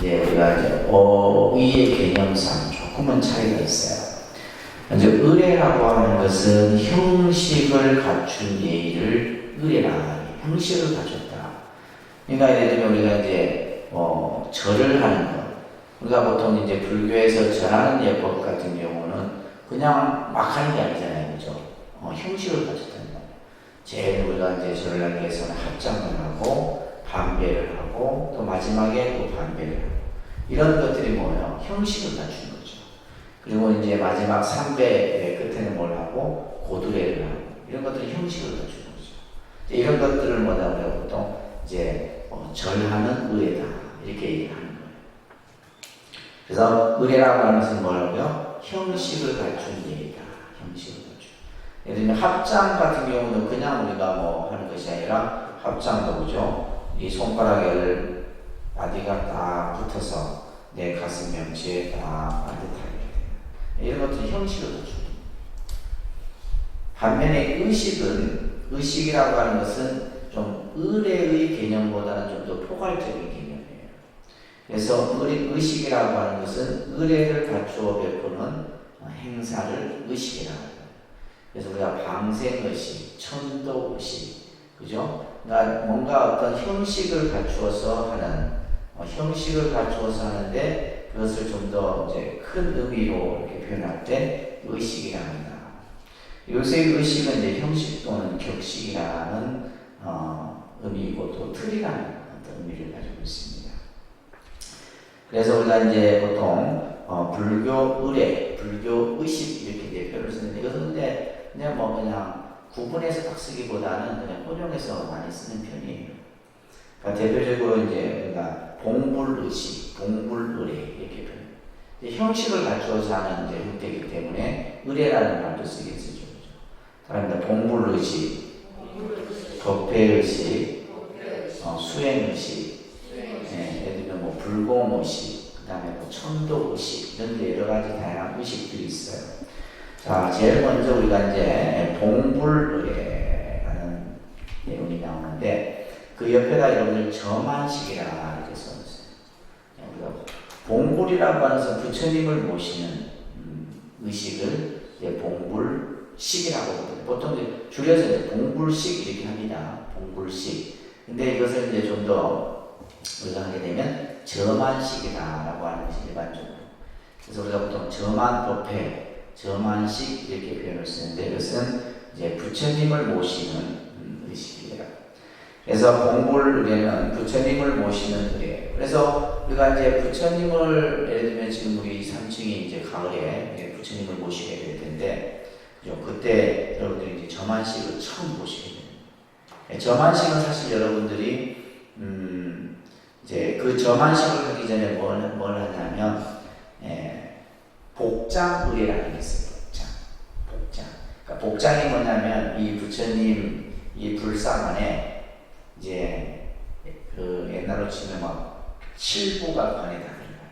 이제 우리가 이제 어의의 개념상 조금은 차이가 있어요. 먼저 의례라고 하는 것은 형식을 갖춘 예의를 의례라, 형식을 갖췄다. 그러니까 예를 들면 우리가 이제 절을 하는 것, 우리가 보통 이제 불교에서 절하는 예법 같은 경우는 그냥 막 하는 게 아니잖아요, 그죠? 형식을 갖췄다는 거예요. 제일 우리가 이제 절을 하기 위해서는 합장을 하고 반배를 하고 또 마지막에 또 반배를 하고 이런 것들이 뭐예요? 형식을 갖춘 거죠. 그리고 이제 마지막 3배 끝에는 뭘 하고 고두례를 하고 이런 것들이 형식을 갖춘 거죠. 이런 것들을 뭐라고 해요? 보통 이제 절하는 의례다 이렇게 얘기하는 거예요. 그래서 의례라고 하는 것은 뭐라고요? 형식을 갖춘 예의다. 형식을 갖춘. 예를 들면 합장 같은 경우는 그냥 우리가 뭐 하는 것이 아니라 합장도 그죠? 이 손가락을 바디가 딱 붙어서 내 가슴 명치에 딱 반듯하게 이런 것들이 형식을 갖춥니다. 반면에 의식이라고 하는 것은 좀 의례의 개념보다는 좀 더 포괄적인 개념이에요. 그래서 의식이라고 하는 것은 의례를 갖추어 베푸는 행사를 의식이라고 합니다. 그래서 우리가 방생의식, 천도의식, 그죠? 그러니까 뭔가 어떤 형식을 갖추어서 하는데 그것을 좀 더 이제 큰 의미로 이렇게 표현할 때 의식이라고 합니다. 요새 의식은 이제 형식 또는 격식이라는 의미이고 또 틀이라는 어떤 의미를 가지고 있습니다. 그래서 우리가 이제 보통 불교 의례, 불교 의식 이렇게 대표를 쓰는데 이것은 근데 그냥 구분해서 딱 쓰기보다는 그냥 혼용해서 많이 쓰는 편이에요. 그러니까 대표적으로 이제 우리가 봉불의식, 봉불의례 이렇게 표현. 형식을 갖추어서 하는 이제 형태이기 때문에 의례라는 말도 쓰게 쓰죠. 다음에 봉불의식, 덕배의식, 수행의식, 예를 들면 뭐 불공의식, 그 다음에 뭐 천도의식 이런 데 여러 가지 다양한 의식들이 있어요. 자, 제일 먼저 우리가 이제 봉불의례라는 내용이 나오는데 그 옆에다 여러분들 점안식이라 이렇게 써놨어요. 우리가 봉불이라고 하는 것은 부처님을 모시는 의식을 이제 봉불식이라고 하거든요. 보통 이제 줄여서 이제 봉불식 이렇게 합니다. 봉불식. 근데 이것을 이제 좀 더 우리가 하게 되면 점안식이다라고 하는 것이 일반적으로. 그래서 우리가 보통 점안법회, 점안식 이렇게 표현을 쓰는데 이것은 이제 부처님을 모시는 의식이에요. 그래서 봉불의례는 부처님을 모시는 의례. 그래서 우리가 이제 부처님을 예를 들면 지금 우리 3층이 이제 가을에 부처님을 모시게 될 텐데, 그죠? 그때 여러분들이 이제 점안식을 처음 보시게 됩니다. 점안식은 사실 여러분들이 이제 그 점안식을 하기 전에 뭘 하냐면 복장의례라는 게 있어요. 복장. 그러니까 복장이 뭐냐면 이 부처님 이 불상 안에 이제 그 옛날로 치면 막 칠부가 관에 다 들어가요.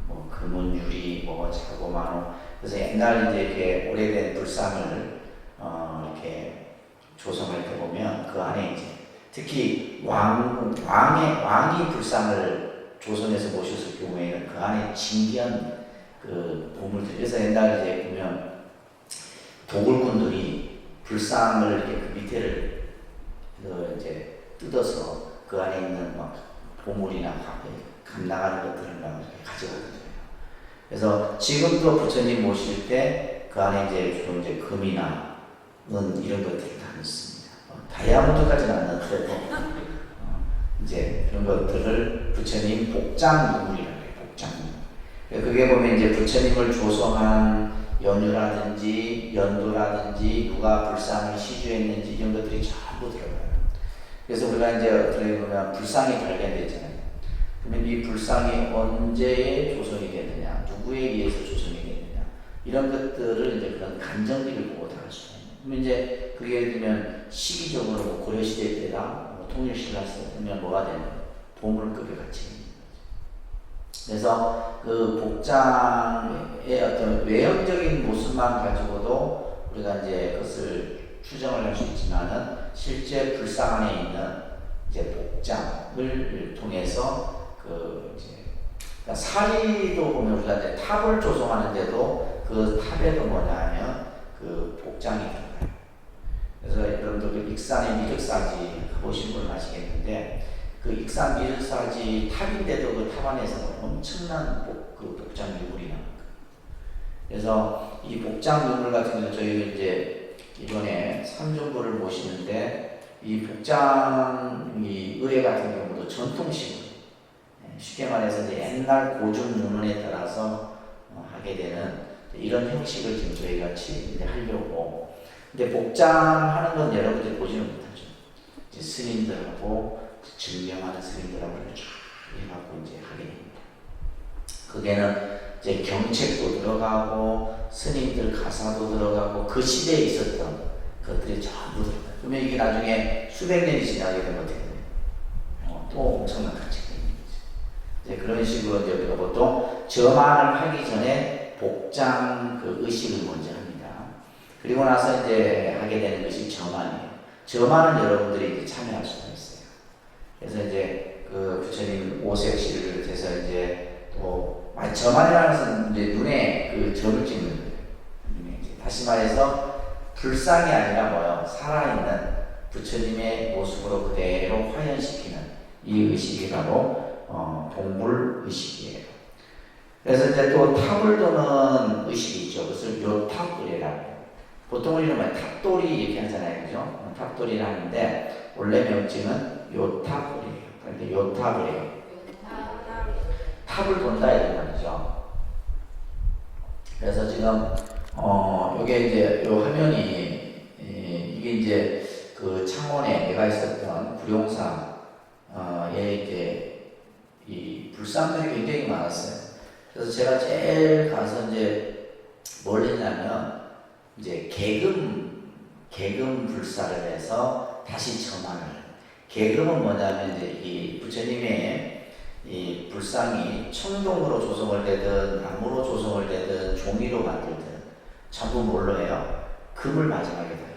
뭐 금은 유리, 뭐 자고만호. 그래서 옛날 이제 이렇게 오래된 불상을 이렇게 조성할 때 보면 그 안에 이제 특히 왕이 불상을 조선에서 모셨을 경우에는 그 안에 진귀한 그 보물들. 그래서 옛날 이제 보면 도굴꾼들이 불상을 이렇게 그 밑에를 이제 뜯어서 그 안에 있는 막 보물이나 감 나가는 것들을 가져가거든요. 그래서 지금도 부처님 모실 때 그 안에 이제 주로 이제 금이나 은 이런 것들을 다 넣습니다. 다이아몬드까지는 안 넣더라도 이제 그런 것들을 부처님 복장문이라고 해요. 복장문. 그게 보면 이제 부처님을 조성한 연유라든지 연도라든지 누가 불상을 시주했는지 이런 것들이 전부 들어가요. 그래서 우리가 이제 어떻게 보면 불상이 발견됐잖아요. 그러면 이 불상이 언제 조성이 되느냐, 누구에 의해서 조성이 되느냐 이런 것들을 이제 그런 간정기를 보고 다 할 수가 있는. 그러면 이제 그게 예를 들면 시기적으로 뭐 고려시대 때나 뭐 통일신라 때면 뭐가 되는 보물급의 가치가 있는 거죠. 그래서 그 복장의 어떤 외형적인 모습만 가지고도 우리가 이제 그것을 추정을 할 수 있지만은 실제 불상 안에 있는 이제 복장을 통해서 그 이제 사리도 보면 우리가 이제 탑을 조성하는데도 그 탑에도 뭐냐 하면 그 복장이 들어가요. 그래서 여러분들 그 익산의 미륵사지 가보신 분은 아시겠는데 그 익산 미륵사지 탑인데도 그 탑 안에서는 엄청난 그 복장 유물이 나옵니다. 그래서 이 복장 유물 같은 경우는 저희가 이제 이번에 삼존부를 모시는데 이 복장이 의뢰 같은 경우도 전통식으로 쉽게 말해서 이제 옛날 고전 문헌에 따라서 하게 되는 이런 형식을 지금 저희 같이 이제 하려고. 근데 복장하는 건 여러분들이 보지는 못하죠. 이제 스님들하고 증명하는 스님들하고 이렇게 쫙 해갖고 이제 하게 됩니다. 그게는 이제 경책도 들어가고 스님들 가사도 들어가고 그 시대에 있었던 것들이 전부 들어가요. 그러면 이게 나중에 수백 년이 지나게 되면 어떻게 돼요? 또 엄청난 가치가 있는 거죠. 이제 그런 식으로 이제 우리가 보통 점안을 하기 전에 복장 그 의식을 먼저 합니다. 그리고 나서 이제 하게 되는 것이 점안이에요. 점안은 여러분들이 이제 참여할 수가 있어요. 그래서 이제 그 부처님 오색실을 비롯해서 이제 또 점안이라는 것은 이제 눈에 그 점을 찍는 거예요. 다시 말해서 불상이 아니라 뭐요? 살아있는 부처님의 모습으로 그대로 화현시키는 이 의식이 바로 동불 의식이에요. 그래서 이제 또 탑을 도는 의식이 있죠. 그것을 요탑불이라고 해요. 보통 우리는 탑돌이 이렇게 하잖아요. 그죠? 탑돌이를 하는데 원래 명칭은 요탑불이에요. 그런데 요탑이에요. 탑을 돈다 이런 말이죠. 그래서 지금 요게 이제 요 화면이 이게 이제 그 창원에 내가 있었던 구룡사에 이제 이 불상들이 굉장히 많았어요. 그래서 제가 제일 가서 이제 뭘 했냐면 이제 개금 불사를 해서 다시 점안을. 개금은 뭐냐면 이제 이 부처님의 이 불상이 청동으로 조성을 되든 나무로 조성을 되든 종이로 만들든 전부 뭘로 해요? 금을 마지막에 다 입혀요.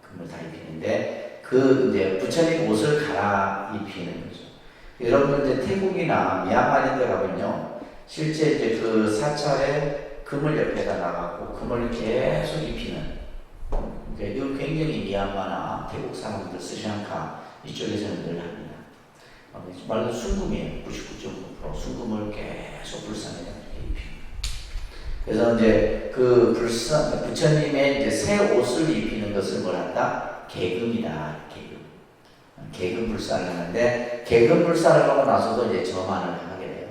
금을 다 입히는데 그 이제 부처님 옷을 갈아입히는 거죠. 여러분들 이제 태국이나 미얀마 이런 데 가면요, 실제 이제 그 사찰에 금을 옆에다 나가고 금을 계속 입히는. 이거 굉장히 미얀마나 태국 사람들, 스리랑카 이쪽에서는 늘 합니다. 말로 순금이에요. 99.9% 순금을 계속 불상에다 이렇게 입힙니다. 그래서 이제 그 불상 부처님의 이제 새 옷을 입히는 것을 뭘 한다? 개금이다. 개금 불상을 하는데 개금 불상을 하고 나서도 이제 점안을 하게 돼요.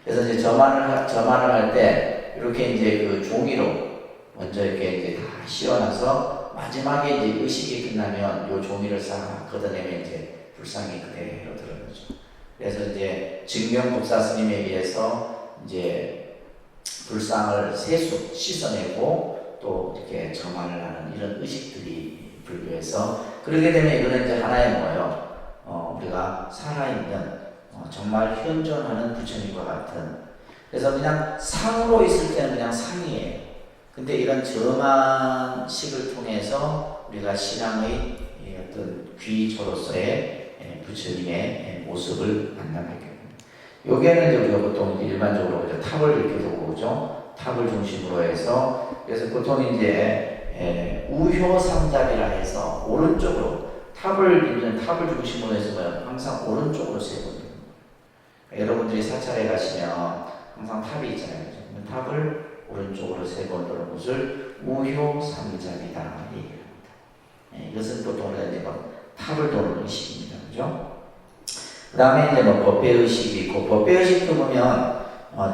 그래서 이제 점안을 할 때 이렇게 이제 그 종이로 먼저 이렇게 이제 다 씌워놔서 마지막에 이제 의식이 끝나면 요 종이를 싹 걷어내면 이제 불상이 그대로 들어가죠. 그래서 이제 증명법사 스님에 의해서 이제 불상을 세수 씻어내고 또 이렇게 점안을 하는 이런 의식들이 불교에서 그렇게 되면 이거는 이제 하나의 뭐예요? 우리가 살아있는 정말 현존하는 부처님과 같은. 그래서 그냥 상으로 있을 때는 그냥 상이에요. 근데 이런 점안식을 통해서 우리가 신앙의 어떤 귀조로서의 부처님의 모습을 만나게 됩니다. 여기에는 이제 우리가 보통 일반적으로 이제 탑을 이렇게 두고 오죠. 탑을 중심으로 해서 그래서 보통 이제 우효삼잡이라 해서 오른쪽으로 탑을 있는 탑을 중심으로 해서 항상 오른쪽으로 세고 여러분들이 사찰에 가시면 항상 탑이 있잖아요. 그렇죠? 탑을 오른쪽으로 세 번 도는 것을 우효삼잡이다 얘기합니다. 이것은 보통 우리가 이제 탑을 도는 의식입니다. 그죠? 그 다음에 이제 법회의식이 있고, 법회의식도 보면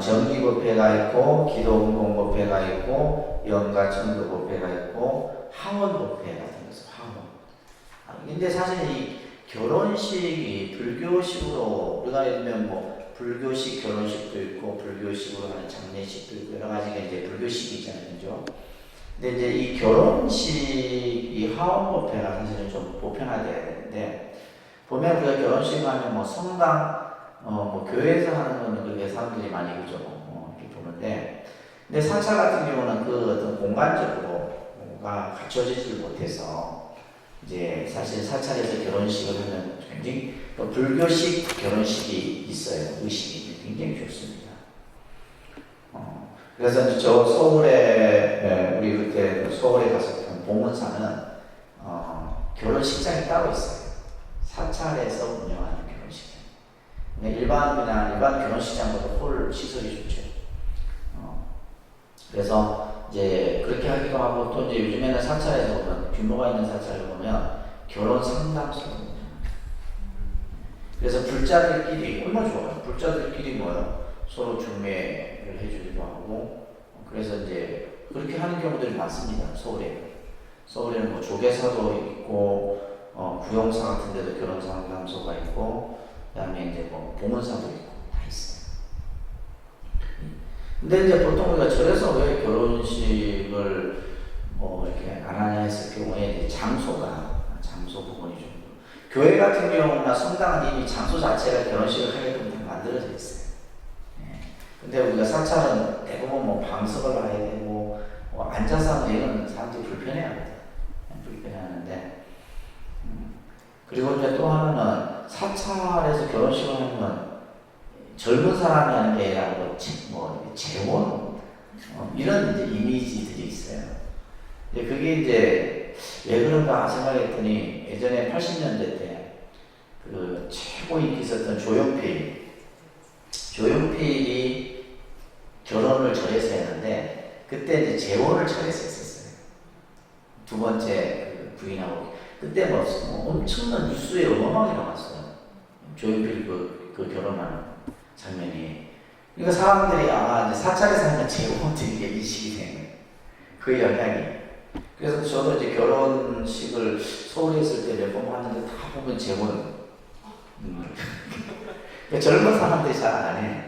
정기법회가 있고, 기도운동법회가 있고, 영가천도법회가 있고, 하원법회 같은 것은 하원. 근데 사실 이 결혼식이 불교식으로 우리가 예를 들면 불교식 결혼식도 있고, 불교식으로 하는 장례식도 있고, 여러 가지가 이제 불교식이 있잖아요. 그죠? 근데 이제 이 결혼식, 이 하원법회가 사실은 좀 보편화돼야 되는데, 보면 우리가 결혼식 하면 성당, 교회에서 하는 거는 그렇게 사람들이 많이 그죠? 이렇게 보는데, 근데 사찰 같은 경우는 그 어떤 공간적으로가 갖춰지지 못해서, 이제 사실 사찰에서 결혼식을 하면 굉장히 불교식 결혼식이 있어요. 의식이 굉장히 좋습니다. 그래서 이제 저 서울에 우리 그때 서울에 갔었던 봉은사는 결혼식장이 따로 있어요. 사찰에서 운영하는 결혼식장. 일반 결혼식장보다 홀 시설이 좋죠. 그래서 이제 그렇게 하기도 하고 또 이제 요즘에는 사찰에서 보면 규모가 있는 사찰을 보면 결혼 상담소를 운영해요. 그래서 불자들끼리 얼마나 좋아요. 불자들끼리 뭐요? 서로 중매를 해주기도 하고 그래서 이제 그렇게 하는 경우들이 많습니다. 서울에는 뭐 조계사도 있고 구용사 같은 데도 결혼 상담소가 있고 그다음에 이제 뭐 봉은사도 있고 다 있어요. 근데 이제 보통 우리가 절에서 왜 결혼식을 이렇게 안 하냐 했을 경우에 장소 부분이 좀 교회 같은 경우나 성당은 이미 장소 자체가 결혼식을 하게끔 다 만들어져 있어요. 근데 우리가 사찰은 대부분 뭐 방석을 놔야 되고 앉아서 하는 이런 사람들이 불편해하거든. 불편해하는데 그리고 이제 또 하나는 사찰에서 결혼식을 하면 젊은 사람이 하는 게 아니라 재혼 이런 이제 이미지들이 있어요. 그게 이제 왜 그런가 생각했더니 예전에 80년대 때 그 최고 인기 있었던 조용필이 결혼을 절에서 했는데 그때 이제 재혼을 절에서 했었어요. 두 번째 그 부인하고 그때 뭐 엄청난 뉴스에 어마어마하게 나왔어요. 조용필 그 결혼하는 장면이. 그러니까 사람들이 이제 사찰에서 하면 재혼들이 게 인식이 되는 그 영향이. 그래서 저도 이제 결혼식을 서울에 있을 때 몇 번 봤는데 다 보면 재혼. 젊은 사람들이 잘 안 해.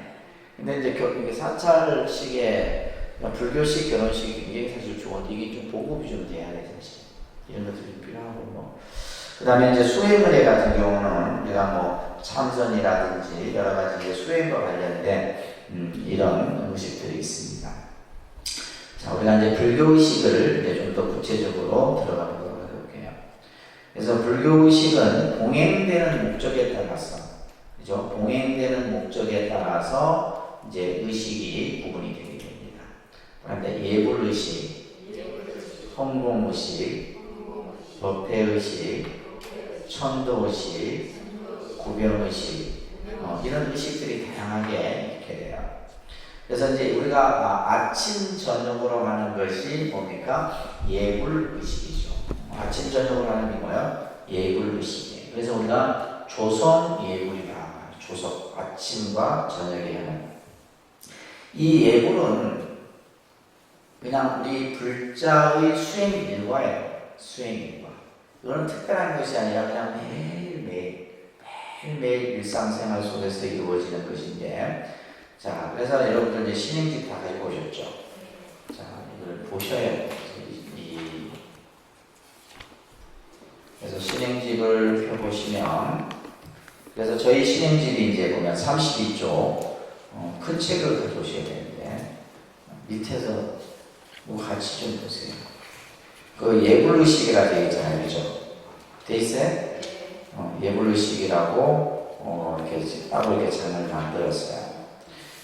근데 이제 사찰식의 불교식 결혼식 이게 사실 좋은데 이게 좀 보급이 좀 돼야 돼 사실. 이런 것들이 좀 필요하고 뭐. 그다음에 이제 수행의례 같은 경우는 우리가 뭐 참선이라든지 여러 가지 이제 수행과 관련된 이런 의식들이 있습니다. 자, 우리가 이제 불교 의식을 이제 좀 더 구체적으로 들어가 보도록 해볼게요. 그래서 불교 의식은 봉행되는 목적에 따라서, 그죠? 봉행되는 목적에 따라서 이제 의식이 구분이 되게 됩니다. 그런데 예불 의식, 헌공 의식, 법회 의식, 천도 의식, 구경 의식, 이런 의식들이 다양하게 이렇게 돼요. 그래서 이제 우리가 아침 저녁으로 하는 것이 뭡니까? 예불 의식이죠. 아침 저녁으로 하는 게 뭐예요? 예불 의식이에요. 그래서 우리가 조성 예불이다. 조성 아침과 저녁에 하는 이 예불은 그냥 우리 불자의 수행 일과예요. 수행 일과. 이거는 특별한 것이 아니라 그냥 매일매일 일상생활 속에서 이루어지는 것인데, 자, 그래서 여러분들 이제 신행집 다 가지고 오셨죠? 자, 이걸 보셔야 돼요. 그래서 신행집을 펴보시면, 그래서 저희 신행집이 이제 보면 32쪽, 큰 책을 가져오셔야 되는데, 밑에서 뭐 같이 좀 보세요. 그 예불의식이라 되어 있잖아요. 그죠? 돼 있어요? 예불의식이라고, 이렇게 따로 이렇게 장을 만들었어요.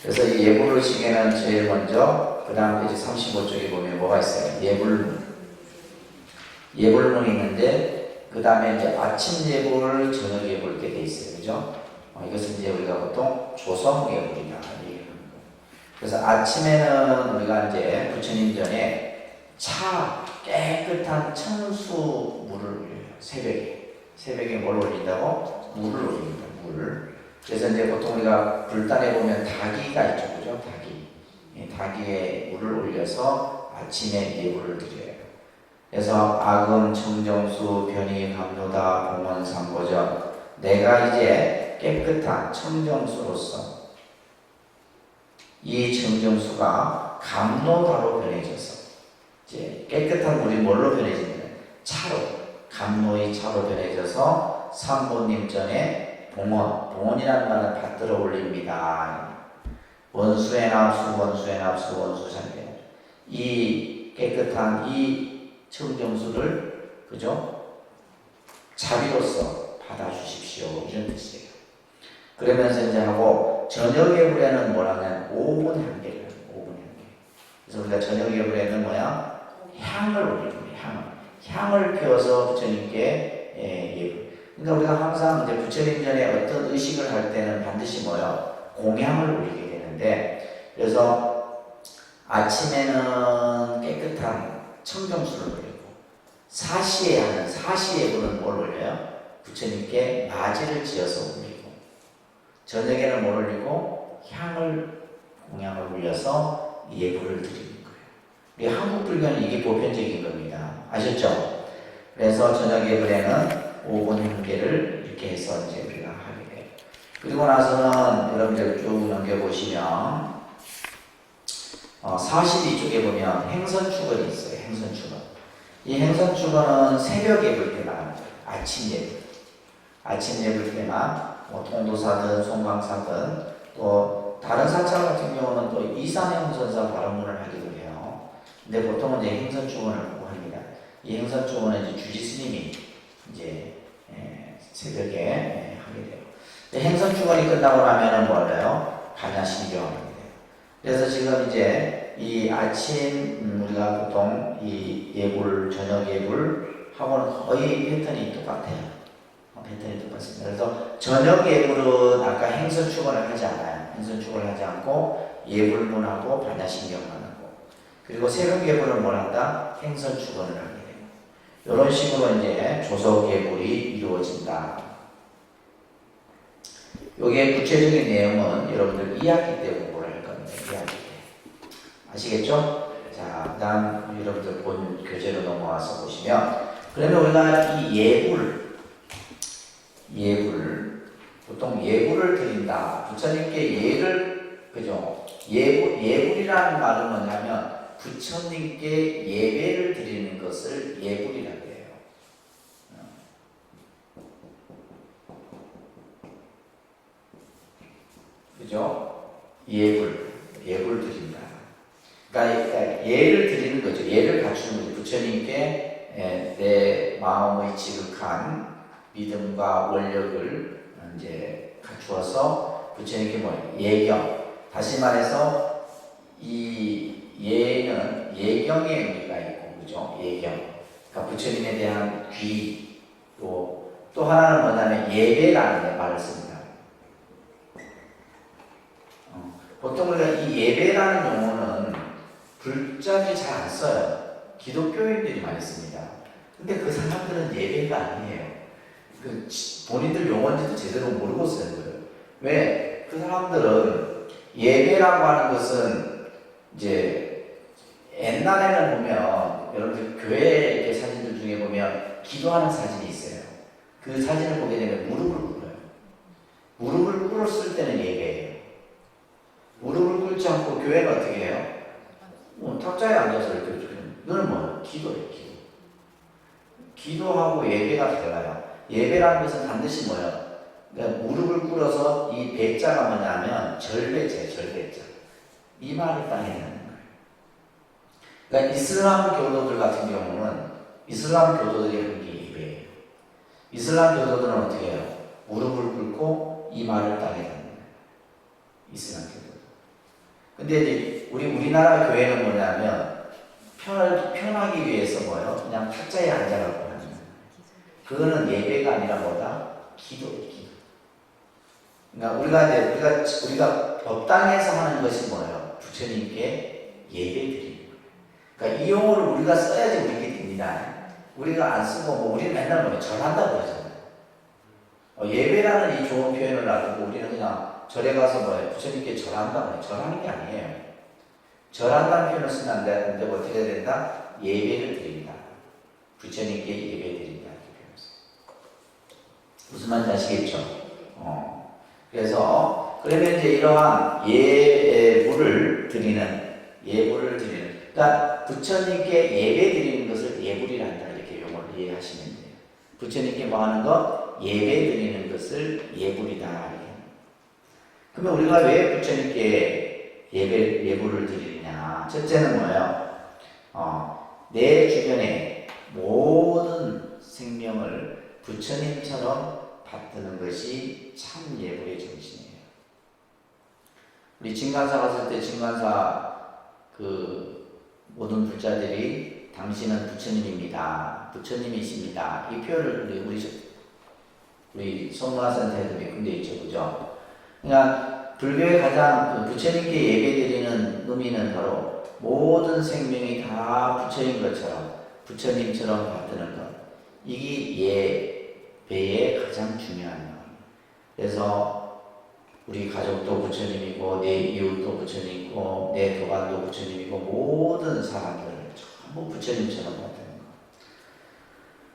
그래서 이 예불의식에는 제일 먼저, 그 다음 페이지 35쪽에 보면 뭐가 있어요? 예불문이 있는데, 그 다음에 이제 아침 예불, 저녁 예불 이렇게 돼 있어요. 그죠? 이것은 이제 우리가 보통 조성 예불이다. 그래서 아침에는 우리가 이제 부처님 전에 깨끗한 청수물을 올려요. 새벽에 뭘 올린다고? 물을 올립니다. 물. 그래서 이제 보통 우리가 불단에 보면 닭이가 있죠. 그죠? 닭이에 물을 올려서 아침에 예불을 드려요. 그래서 아금, 청정수, 변희, 감로다, 봉헌, 삼보전. 내가 이제 깨끗한 청정수로서 이 청정수가 감로다로 변해져서 이제 깨끗한 물이 뭘로 변해지냐면 차로, 감로의 차로 변해져서 삼보님 전에 봉헌이라는 말은 받들어 올립니다. 원수에나 수원수에나 수원수상에 이 깨끗한 이 청정수를 그죠? 자비로서 받아주십시오. 이런 뜻이에요. 그러면서 이제 하고 저녁 예불에는 뭐라면 5분 향기를 해요. 5분 향기. 그래서 우리가 저녁 예불에는 뭐야? 향을 올리는 거예요. 향을 피워서 부처님께 예불. 그러니까 우리가 항상 이제 부처님 전에 어떤 의식을 할 때는 반드시 뭐요? 공향을 올리게 되는데, 그래서 아침에는 깨끗한 청정수를 올리고, 사시에 하는 사시예불은 뭘 올려요? 부처님께 맞이를 지어서 올리고, 저녁에는 뭘 올리고? 향을, 공향을 올려서 예불을 드리는 거예요. 우리 한국 불교는 이게 보편적인 겁니다. 아셨죠? 그래서 저녁 예불에는 5분 훈계를 이렇게 해서 이제 우리가 하게 돼요. 그리고 나서는 여러분들 쭉 넘겨보시면 42쪽에 보면 행선축원이 있어요. 행선축원. 이 행선축원은 새벽 예불 때 나가는 거예요. 아침 예불. 아침 예불 때만 통도사든 송광사든 또 다른 사찰 같은 경우는 또 이산행선사 발언문을 하기도 해요. 근데 보통은 이제 행선축원을 보고 합니다. 이 행선축원은 이제 주지스님이 이제 새벽에 하게 돼요. 행선축원이 끝나고 나면은 뭐래요? 반야신경을 하게 돼요. 그래서 지금 이제 이 아침 우리가 보통 이 예불, 저녁 예불 하고는 거의 패턴이 똑같아요. 패턴이 똑같습니다. 그래서 저녁 예불은 아까 행선축원을 하지 않아요. 행선축원을 하지 않고 예불문하고 반야신경만 하고, 그리고 새벽 예불은 뭘 한다? 행선축원을 하게 돼요. 이런 식으로 이제 조석 예불이 이루어진다. 여기에 구체적인 내용은 여러분들 2학기 때 공부를 할 겁니다. 2학기 때. 아시겠죠? 자, 다음 여러분들 본 교재로 넘어와서 보시면, 그러면 우리가 이 예불, 보통 예불을 드린다. 부처님께 그죠? 예불이라는 말은 뭐냐면, 부처님께 예배를 드리는 것을 예불이라고 해요. 그죠? 예불 드린다. 그러니까 예를 드리는 거죠. 예를 갖추는 거죠. 부처님께 내 마음의 지극한 믿음과 원력을 이제 갖추어서 부처님께 뭐 예경. 다시 말해서 이 예는 예경의 의미가 있고, 그죠? 예경. 그러니까 부처님에 대한 귀. 또 하나는 뭐냐면 예배라는 말을 씁니다. 보통 우리가 이 예배라는 용어는 불자지 잘 안 써요. 기독교인들이 많이 씁니다. 근데 그 사람들은 예배가 아니에요. 본인들 용어인지도 제대로 모르고 쓰는 거예요. 왜? 그 사람들은 예배라고 하는 것은 이제 옛날에는 보면 여러분들 교회 이렇게 사진들 중에 보면 기도하는 사진이 있어요. 그 사진을 보게 되면 무릎을 꿇어요. 무릎을 꿇었을 때는 예배예요. 무릎을 꿇지 않고 교회는 어떻게 해요? 탁자에 앉아서 이렇게 이거는 뭐예요? 기도예요. 기도하고 예배가 달라요. 예배라는 것은 반드시 뭐예요? 그러니까 무릎을 꿇어서 이 배자가 뭐냐면 절배자. 이 말을 땅에 넣는 거예요. 그러니까 이슬람 교도들 같은 경우는 이슬람 교도들이 하는 게 예배예요. 이슬람 교도들은 어떻게 해요? 무릎을 꿇고 이 말을 땅에 넣는 거예요. 이슬람 교도. 근데 이제 우리나라 교회는 뭐냐면 편하기 위해서 뭐예요? 그냥 탁자에 앉아라고 하는 거예요. 그거는 예배가 아니라 뭐다? 기도예요. 기도. 그러니까 우리가 법당에서 하는 것이 뭐예요? 부처님께 예배 드리는 거예요. 그러니까 이 용어를 우리가 써야지 우리께 됩니다. 우리가 안 쓰고 우리는 맨날 뭐예요? 절한다고 하잖아요. 예배라는 이 좋은 표현을 놔두고 우리는 그냥 절에 가서 뭐예요? 부처님께 절한다고 해요. 절하는 게 아니에요. 절한다는 표현을 쓰면 안 되는데 어떻게 해야 된다? 예배를 드린다. 부처님께 예배 드린다. 무슨 말인지 아시겠죠? 그래서 그러면 이제 이러한 예불을 드리는 그러니까 부처님께 예배 드리는 것을 예불이란다 이렇게 용어를 이해하시면 돼요. 부처님께 뭐 하는 것? 예배 드리는 것을 예불이다 이렇게. 그러면 우리가 왜 부처님께 예불을 드리느냐? 첫째는 뭐예요? 내 주변에 모든 생명을 부처님처럼 받드는 것이 참 예불의 정신이에요. 우리 진간사 갔을 때 진간사 그 모든 불자들이 당신은 부처님입니다. 부처님이십니다. 이 표현을 우리 성문화센터에도 몇 군데 있죠, 그죠? 그러니까 불교의 가장 그 부처님께 예배드리는 의미는 바로 모든 생명이 다 부처인 것처럼 부처님처럼 받드는 것. 이게 예배의 가장 중요한 마음. 그래서 우리 가족도 부처님이고 내 이웃도 부처님이고 내 도반도 부처님이고 모든 사람들을 전부 부처님처럼 받드는 것.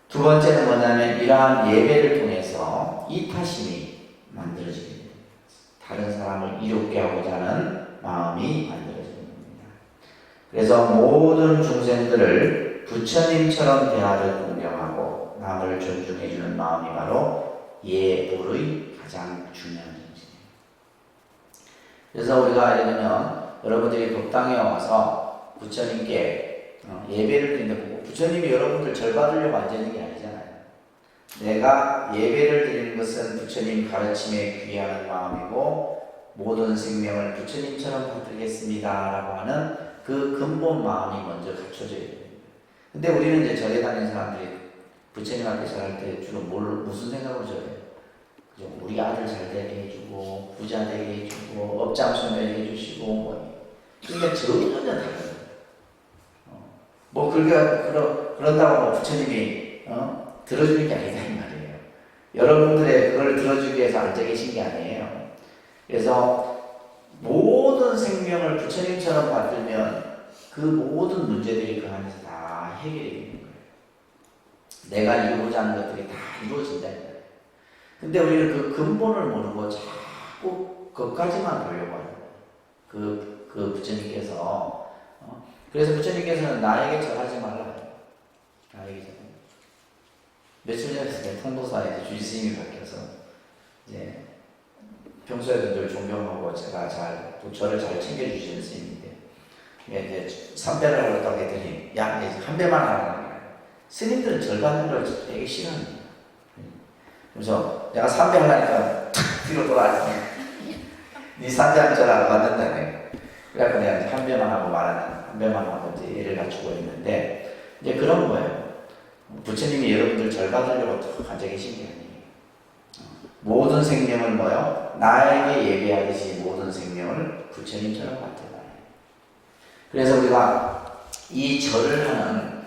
두 번째는 뭐냐면 이러한 예배를 통해서 이타심이 만들어지게 됩니다. 다른 사람을 이롭게 하고자 하는 마음이 만들어지는 겁니다. 그래서 모든 중생들을 부처님처럼 대하듯 공경하고 남을 존중해주는 마음이 바로 예불의 가장 중요한 정신이에요. 그래서 우리가 예를 들면 여러분들이 법당에 와서 부처님께 예배를 드리는데 부처님이 여러분들 절 받으려고 앉는 게 아니잖아요. 내가 예배를 드리는 것은 부처님 가르침에 귀하는 마음이고 모든 생명을 부처님처럼 받들겠습니다 라고 하는 그 근본 마음이 먼저 갖춰져야 됩니다. 근데 우리는 이제 절에 다니는 사람들이 부처님 앞에 절할 때 주로 무슨 생각으로 절해요? 그죠? 우리 아들 잘 되게 해주고 부자 되게 해주고 업장 소멸 해주시고 그러니까 전혀 다른 거예요. 뭐 그런다고 뭐 부처님이 들어주는 게 아니다 이 말이에요. 여러분들의 그걸 들어주기 위해서 앉아 계신 게 아니에요. 그래서 모든 생명을 부처님처럼 받들면 그 모든 문제들이 그 안에서 다 해결이 되는 거예요. 내가 이루고자 하는 것들이 다 이루어진다. 근데 우리는 그 근본을 모르고 자꾸 그것까지만 보려고 하는 거예요. 그 부처님께서 그래서 부처님께서는 나에게 절하지 말라. 나에게 절. 며칠 전에 통도사에 주지 스님이 바뀌어서 이제 평소에도 늘 존경하고 제가 또 저를 잘 챙겨주시는 스님인데 이제 3배를 하려고 했더니 야 이제 한 배만 하라는 거예요. 스님들은 절 받는 걸 되게 싫어합니다. 그래서 내가 3배 하려니까 탁 뒤로 돌아가서 네 3배 절 안 받는다네. 그래서 내가 한 배만 하고 한 배만 하고 이제 예를 갖추고 있는데 이제 그런 거예요. 부처님이 여러분들 절 받으려고 탁 앉아 계신 게 아니에요. 모든 생명을 뭐요? 나에게 예배하듯이 모든 생명을 부처님처럼 받들어라. 그래서 우리가 이 절을 하는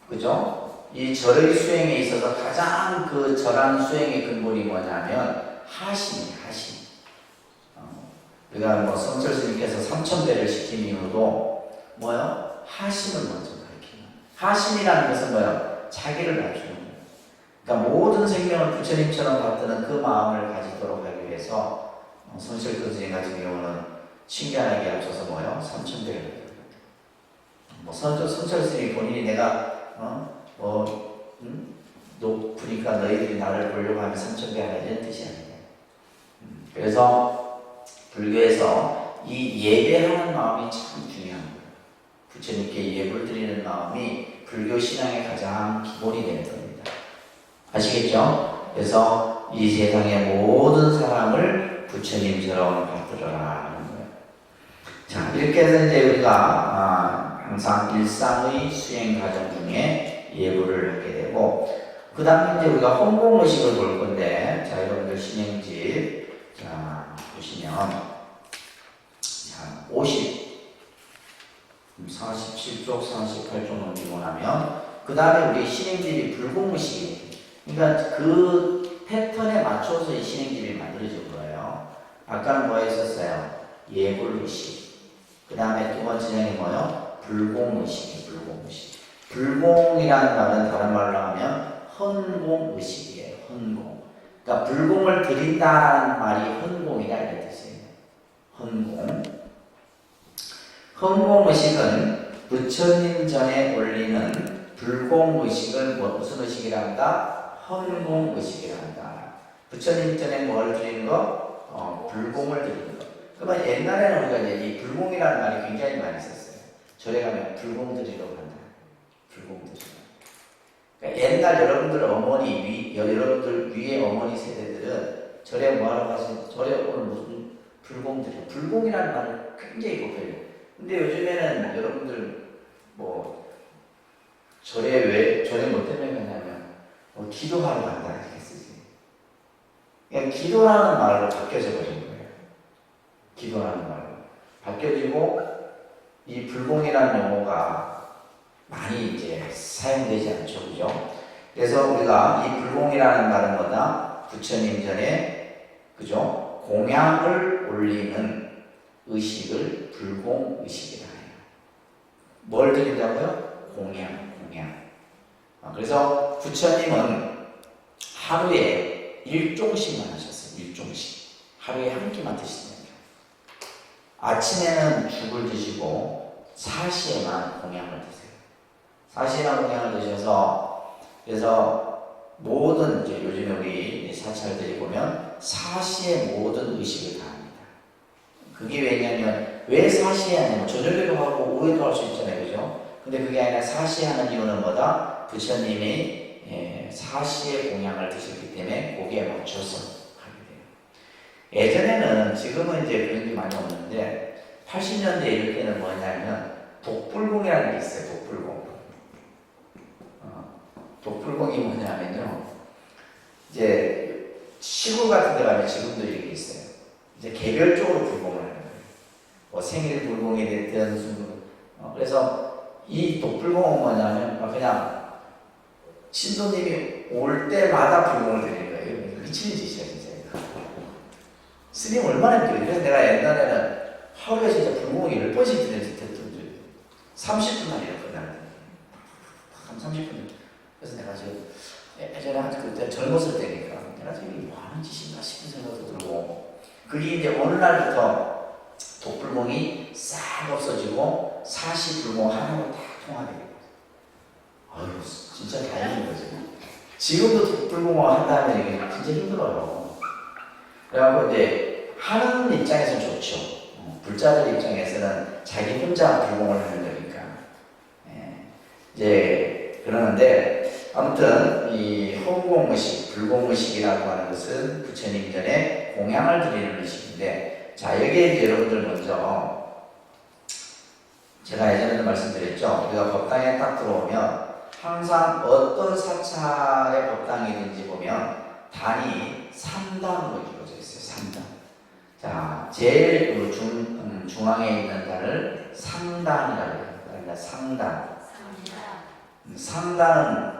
그죠? 이 절의 수행에 있어서 가장 그 절한 수행의 근본이 뭐냐면 하심이에요. 하심. 우리가 뭐 성철 스님께서 3000배를 시킨 이유도 뭐요? 하심을 먼저 가르치는. 하심이라는 것은 뭐요? 자기를 낮추는 거예요. 그러니까 모든 생명을 부처님처럼 받드는 그 마음을 가지도록 하기 위해서 성철 스님 같은 경우는 신견에게 앞서서 뭐요? 3000배를 뭐 성철 스님이 본인이 내가 높으니까 너희들이 나를 보려고 하면 3000배 하나 이런 뜻이 아니에요. 그래서 불교에서 이 예배하는 마음이 참 중요한 거예요. 부처님께 예불 드리는 마음이 불교 신앙의 가장 기본이 되는 겁니다. 아시겠죠? 그래서 이 세상의 모든 사람을 부처님처럼 받들어라 하는 거예요. 자, 이렇게 해서 이제 우리가 항상 일상의 수행 과정 중에 예불을 하게 되고 그 다음에 이제 우리가 홍공의식을 볼 건데 자, 여러분들 신행집 자, 보시면 자, 47쪽, 48쪽 넘기고 나면 그 다음에 우리 신행집이 불공의식이에요. 그러니까 그 패턴에 맞춰서 이 신행집이 만들어진 거예요. 아까는 뭐 했었어요? 예불의식. 그 다음에 두 번째 장이 뭐예요? 불공의식이에요. 불공의식. 불공이라는 말은 다른 말로 하면 헌공의식이에요. 헌공. 그러니까 불공을 드린다는 말이 헌공이다 이런 뜻이에요. 헌공. 헌공의식은 부처님 전에 올리는 불공의식을 무슨 의식이라 한다? 헌공의식이라 한다. 부처님 전에 뭘 드리는 거? 불공을 드리는 거. 그러면 옛날에는 우리가 이제 이 불공이라는 말이 굉장히 많이 썼어요. 절에 가면 불공 드리려고 한다. 불공 드리려고. 그러니까 옛날 여러분들 여러분들 위에 어머니 세대들은 절에 뭐하러 가서 절에 오늘 무슨 불공 드려. 불공이라는 말을 굉장히 높여요. 근데 요즘에는 여러분들 뭐 절에 뭐 때문에 가냐면 뭐 기도하러 간다 이렇게 쓰지. 그냥 기도라는 말로 바뀌어져 버린 거예요. 기도라는 말로 바뀌어지고 이 불공이라는 용어가 많이 이제 사용되지 않죠, 그죠? 그래서 우리가 이 불공이라는 말은 뭐다? 부처님 전에 그죠? 공양을 올리는 의식을 불공의식이라 해요. 뭘 드린다고요? 공양. 그래서 부처님은 하루에 1종씩만 하셨어요. 1종씩. 하루에 한 끼만 드시는 거예요. 아침에는 죽을 드시고 4시에만 공양을 드세요. 4시에만 공양을 드셔서 그래서 모든 이제 요즘에 우리 사찰들이 보면 4시에 모든 의식을 다 합니다. 그게 왜냐면 왜 4시에 하냐면 저녁에도 하고 오후에도 할 수 있잖아요, 그죠? 근데 그게 아니라 4시에 하는 이유는 뭐다? 부처님이 4시에 공양을 드셨기 때문에 거기에 맞춰서 하게 돼요. 예전에는 지금은 이제 그런 게 많이 없는데 80년대 이럴 때는 뭐냐면 독불공이라는 게 있어요. 독불공이 뭐냐면요, 이제 시골 같은 데 가면 지금도 이렇게 있어요. 이제 개별적으로 불공을 하는 거예요. 뭐 생일 불공이 됐든 그래서 이 독불공은 뭐냐면 그냥 신도님이 올 때마다 불공을 드리는 거예요. 미치는 짓이야 진짜. 스님 얼마나 힘들어요. 그래서 내가 옛날에는 하루에 진짜 불공을 10번씩 드렸을 때 30분 만에 끝나는 한 30분. 그래서 내가 지금 예전에 그때 젊었을 때니까 내가 지금 뭐 하는 짓인가 싶은 생각도 들고, 그게 이제 어느 날부터 독불공이 싹 없어지고 사시불공 하나로 다 통하게 돼요. 아유 진짜 다행인 거지. 지금도 독불공을 한다면 이게 진짜 힘들어요. 그래갖고 이제 하는 입장에서는 좋죠. 불자들 입장에서는 자기 혼자 불공을 하는 거니까. 이제 그러는데 아무튼 이 허공의식, 불공의식이라고 하는 것은 부처님 전에 공양을 드리는 의식인데, 자 여기에 이제 여러분들 먼저 제가 예전에도 말씀드렸죠. 우리가 법당에 딱 들어오면 항상 어떤 사찰의 법당이든지 보면 단이 3단으로 이루어져 있어요. 3단. 자 제일 중앙에 있는 단을 상단이라고 해요. 그러니까 상단은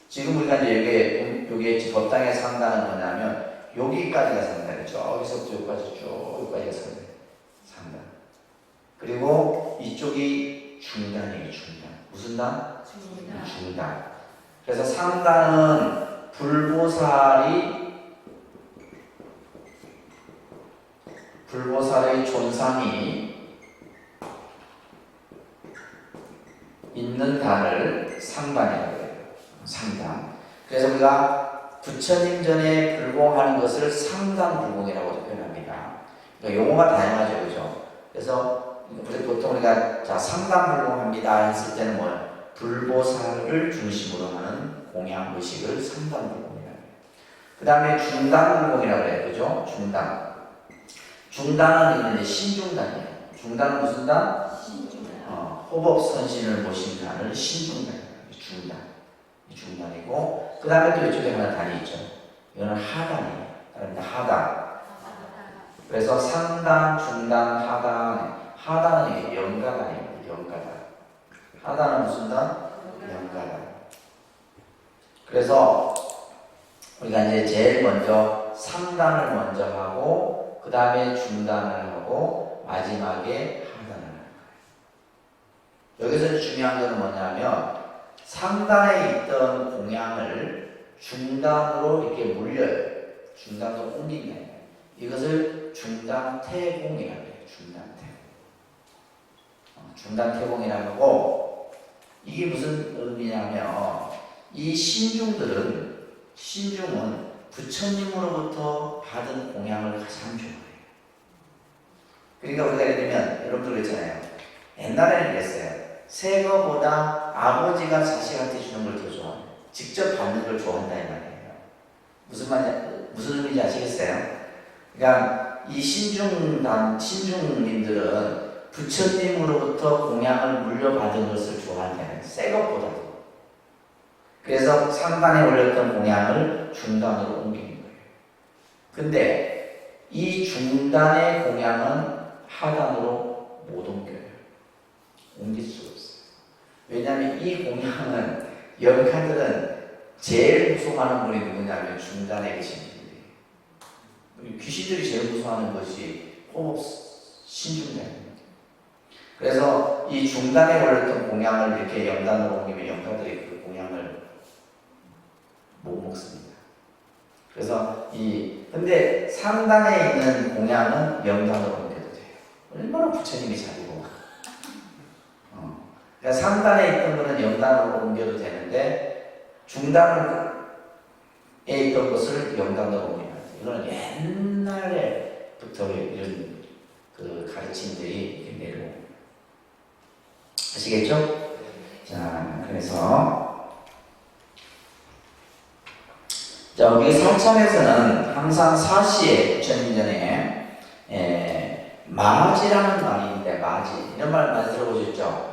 지금 우리가 이제 여기에 법당의 상단은 뭐냐면 여기까지가 상단이죠. 여기서부터 여기까지 쭉 여기까지가 상단. 그리고 이쪽이 중단이에요. 중단. 무슨 단? 중단. 그래서 상단은 불보살의 존상이 있는 단을 상단이라고 해요. 상단. 그래서 우리가 부처님 전에 불공하는 것을 상단불공이라고 표현합니다. 그러니까 용어가 다양하죠, 그죠? 그래서 보통 우리가 자 상단불공합니다 했을 때는 뭐예요? 불보살을 중심으로 하는 공양 의식을 상단불공이라고 해요. 그 다음에 중단불공이라고 해요, 그죠? 중단은 이제 신중단이에요. 중단은 무슨 단? 호법선신을 모신 단을 신중단이에요. 중단이고, 그 다음에 또 이쪽에 하나 단이 있죠. 이거는 하단이에요. 하단. 그래서 상단, 중단, 하단은 연가단이에요. 하단은 무슨 단? 연가단. 그래서 우리가 이제 제일 먼저 상단을 먼저 하고, 그 다음에 중단을 하고, 마지막에 하단을 하는 거예요. 여기서 중요한 것은 뭐냐면 상단에 있던 공양을 중단으로 이렇게 물려요. 중단으로 옮긴다. 이것을 중단태공이라고 해요. 중단태공이라고 하고, 이게 무슨 의미냐면 이 신중은 부처님으로부터 받은 공양을 가장 좋아해요. 그러니까 우리가 예를 들면 여러분들 그랬잖아요. 옛날에는 그랬어요. 새 거보다 아버지가 자식한테 주는 걸 더 좋아해요. 직접 받는 걸 좋아한다 이 말이에요. 무슨 의미인지 아시겠어요? 그러니까 이 신중님들은 부처님으로부터 공양을 물려받은 것을 좋아한다는 새 것보다도. 그래서 상단에 올렸던 공양을 중단으로 옮기는 거예요. 근데 이 중단의 공양은 하단으로 못 옮겨요. 옮길 수가 없어요. 왜냐하면 이 공양은 영가들은 제일 무서워하는 분이 누구냐면 중단에 계신 분이에요. 귀신들이 제일 무서워하는 것이 호흡 신중단입니다. 그래서 이 중단에 올렸던 공양을 이렇게 영단으로 옮기면 영가들이 그 공양을 못 먹습니다. 그래서 근데 상단에 있는 공양은 영단으로 옮겨도 돼요. 얼마나 부처님이 잘이고. 그러니까 상단에 있던 거는 영단으로 옮겨도 되는데 중단에 있던 것을 영단으로 옮기면 돼요. 이거는 옛날에부터 이런 그 가르침들이 내려오고. 아시겠죠? 자, 그래서 자, 우리 사창에서는 항상 사시에 부처님 전에 마지라는 말이 있는데 마지 이런 말 많이 들어보셨죠?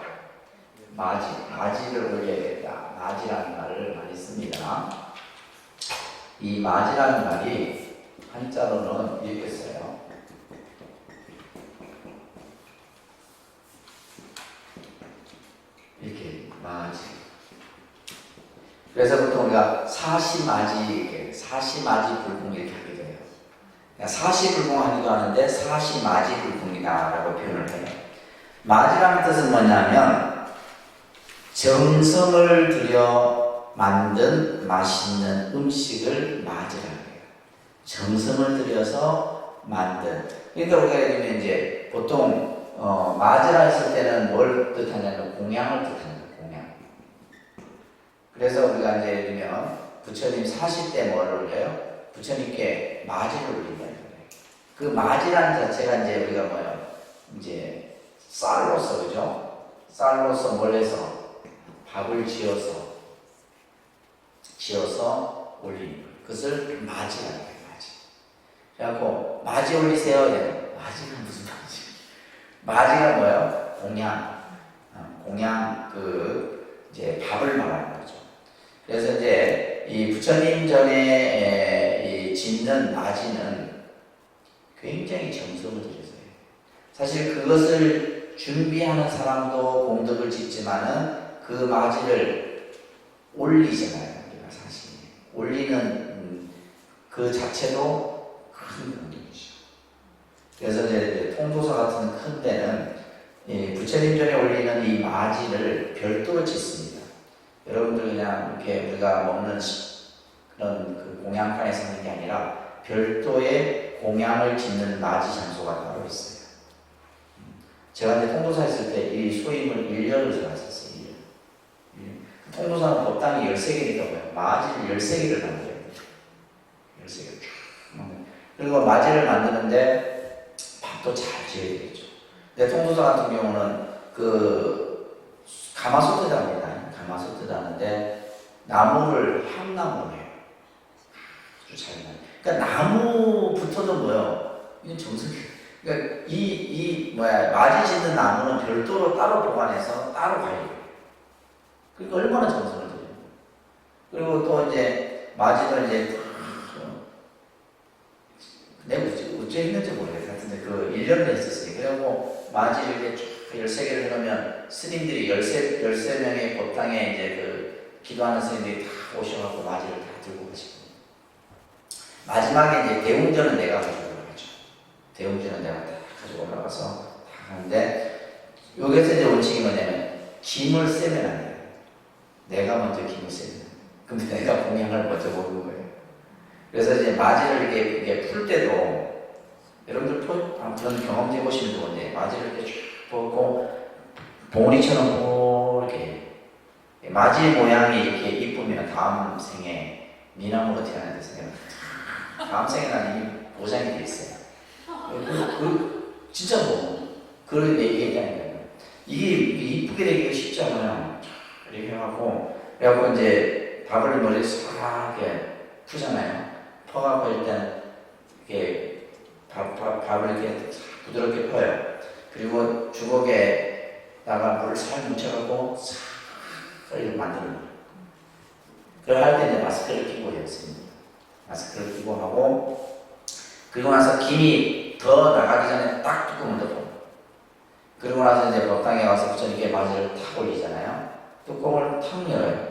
마지를 올려야겠다. 마지라는 말을 많이 씁니다. 이 마지라는 말이 한자로는 이렇게 써요. 이렇게 마지. 그래서 보통 우리가 사시마지 불공 이렇게 하게 돼요. 사시불공하기도 하는데 사시마지 불공이다라고 표현을 해요. 마지라는 뜻은 뭐냐면 정성을 들여 만든 맛있는 음식을 마지라고 해요. 정성을 들여서 만든. 그러니까 우리가 예를 들면 이제 보통 마지라 했을 때는 뭘 뜻하냐면 공양을 뜻합니다. 공양. 그래서 우리가 이제 예를 들면 부처님 사실 때 뭘 올려요? 부처님께 마지를 올린다는 거예요. 그 마지라는 자체가 이제 우리가 뭐예요? 이제 쌀로서, 그죠? 쌀로서 뭘 해서? 밥을 지어서 올리는 거예요. 그것을 마지라는 거예요. 마지. 그래갖고 마지 올리세요. 마지가 무슨 마지? 마지가 뭐예요? 공양 이제 밥을 말하는 거죠. 그래서 이제 이 부처님 전에 이 짓는 마지는 굉장히 정성을 들여서요. 사실 그것을 준비하는 사람도 공덕을 짓지만은 그 마지를 올리잖아요. 우리가 사실 올리는 그 자체도 큰 공덕이죠. 그래서 이제 통도사 같은 큰 데는 부처님 전에 올리는 이 마지를 별도로 짓습니다. 여러분들 그냥 이렇게 우리가 먹는 그런 그 공양판에서 하는 게 아니라 별도의 공양을 짓는 마지 장소가 따로 있어요. 제가 이제 통도사 했을 때 이 소임을 1년을 제가 했었어요. 1년. 통도사는 법당이 13개니까 뭐예요? 마지를 13개를 만들어요. 13개를 쫙 만들어요. 그리고 마지를 만드는데 밥도 잘 지어야 되겠죠. 근데 통도사 같은 경우는 가마솥에다합니다. 가마솥에다 하는데 나무를 향나무를 해요. 아주 잘 나요. 그러니까 나무부터도 뭐예요? 이건 정석이에요. 그러니까 마지 짓는 나무는 별도로 따로 보관해서 따로 가요. 그러니까 얼마나 정성을 들여요. 그리고 또 이제 마지도 이제 내가 어째 했는지 모르겠어요. 하여튼 그 1년을 했었어요. 그리고 마지를 이렇게 쭉 13개를 해놓으면 스님들이 13명의 법당에 이제 그 기도하는 스님들이 다 오셔갖고 마지를 다 들고 가시고. 마지막에 이제 대웅전은 내가 가지고 올라가죠. 대웅전은 내가 다 가지고 올라가서 다 하는데, 여기서 이제 원칙이 뭐냐면, 김을 세면 안 돼요. 내가 먼저 김을 세면. 근데 내가 공양을 먼저 먹는 거예요. 그래서 이제 마지를 이렇게 풀 때도, 여러분들 그런 경험도 해보시면 좋은데, 마지를 이렇게 쭉 보고, 봉우리처럼 이렇게, 마지 모양이 이렇게 이쁘면 다음 생에 미나무로 태어나는 생에 다음 생에 나는 보장이 돼 있어요. 진짜 그런 얘기했다는 거예요. 이게 이쁘게 되기가 쉽지 않아요. 이렇게 해갖고, 그래갖고 이제 밥을 머리에 싹 푸잖아요. 퍼갖고 일단 이렇게 밥을 이렇게 부드럽게 퍼요. 그리고 주걱 만드는 거예요. 그걸 할 때 이제 마스크를 끼고 했습니다. 마스크를 끼고 하고, 그리고 나서 김이 더 나가기 전에 딱 뚜껑을 덮어. 그리고 나서 이제 법당에 와서 부처님께 마지를 탁 올리잖아요. 뚜껑을 탁 열어요.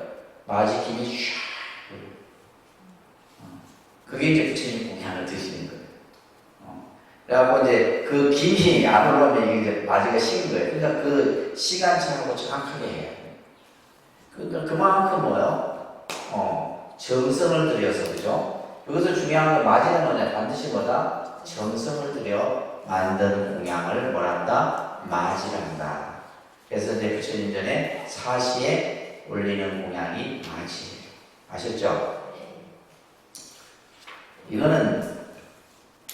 마지 김이 슉. 그게 이제 부처님 공양을 드시는 거예요. 그래갖고 이제 그 김이 안 올라오면 이게 마지가 식은 거예요. 그러니까 그 시간차하고 정확하게 해요. 그러니까 그만큼 뭐요? 정성을 들여서, 그죠? 여기서 중요한 건 마지는 뭐냐? 반드시 뭐다? 정성을 들여 만든 공양을 뭐란다? 마지란다. 그래서 이제 부처님 전에 사시에 올리는 공양이 마지예요. 아셨죠? 이거는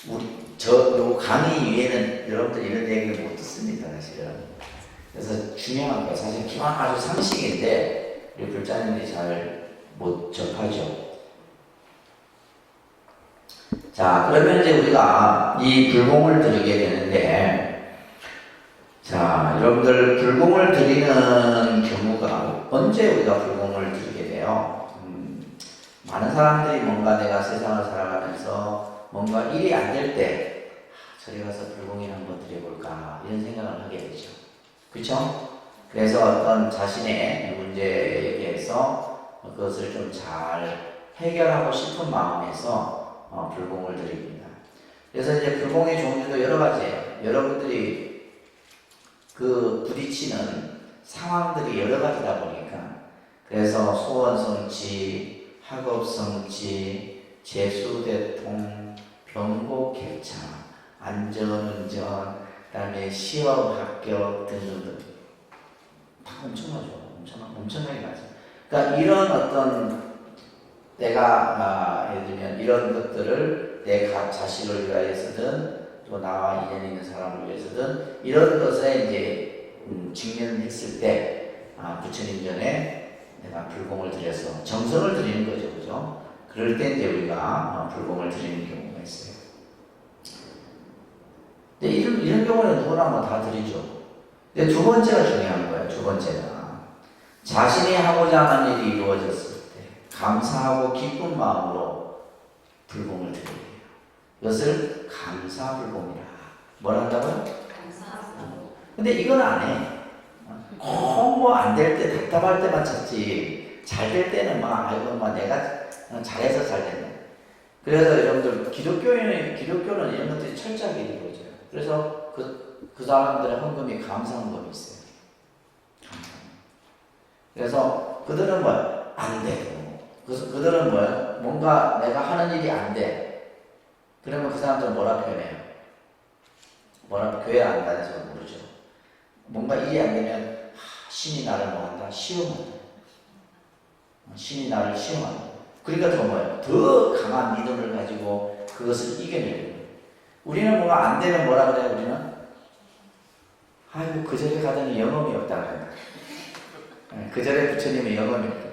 요 강의 위에는 여러분들 이런 얘기를 못 듣습니다, 사실은. 그래서 중요한 거예요. 사실 기본 아주 상식인데 우리 불자님들이 잘 못 접하죠. 자, 그러면 이제 우리가 이 불공을 드리게 되는데, 자, 여러분들 불공을 드리는 경우가 언제 우리가 불공을 드리게 돼요? 많은 사람들이 뭔가 내가 세상을 살아가면서 뭔가 일이 안 될 때, 저리 가서 불공이나 한번 드려볼까 이런 생각을 하게 되죠. 그렇죠? 그래서 어떤 자신의 문제에 대해서 그것을 좀 잘 해결하고 싶은 마음에서 불공을 드립니다. 그래서 이제 불공의 종류도 여러 가지예요. 여러분들이 그 부딪히는 상황들이 여러 가지다 보니까, 그래서 소원성취, 학업성취, 재수대통, 병고개차, 안전운전, 그 다음에 시험 합격 등등등 다 엄청나죠. 엄청나게 많죠. 그러니까 이런 어떤 내가 예를 들면 이런 것들을 내 자식을 위하여서든 또 나와 인연 있는 사람을 위해서든 이런 것에 이제 직면했을 때 부처님 전에 내가 불공을 드려서 정성을 드리는 거죠, 그죠? 그럴 때 이제 우리가 불공을 드리는 경우가 있어요. 근데 이런 경우는 누구나 뭐 다 드리죠. 근데 두 번째가 중요한 거예요. 두 번째가 자신이 하고자 하는 일이 이루어졌을 때 감사하고 기쁜 마음으로 불공을 드려야 돼요. 이것을 감사불공이라. 뭘 한다고요? 감사불공. 근데 이건 안 해. 뭐 안 될 때 답답할 때만 찾지. 잘 될 때는 아이고 내가 잘해서 잘 됐네. 그래서 여러분들 기독교는 이런 것들이 철저하게 이루어져요. 그래서 그 사람들의 헌금이 감사헌금이 있어요. 그래서 그들은 뭐야? 안 돼. 그래서 그들은 뭐야? 뭔가 내가 하는 일이 안 돼. 그러면 그 사람들은 뭐라 표현해요? 교회 안 다녀서 모르죠. 뭔가 일이 안 되면 신이 나를 뭐 한다? 시험한다. 신이 나를 시험한다. 그러니까 더 뭐예요? 더 강한 믿음을 가지고 그것을 이겨내는 거예요. 우리는 뭐가 안 되면 뭐라 그래요? 우리는? 아이고 그 절에 가더니 영험이 없다 그런다. 그 절에 부처님의 영험이 없다.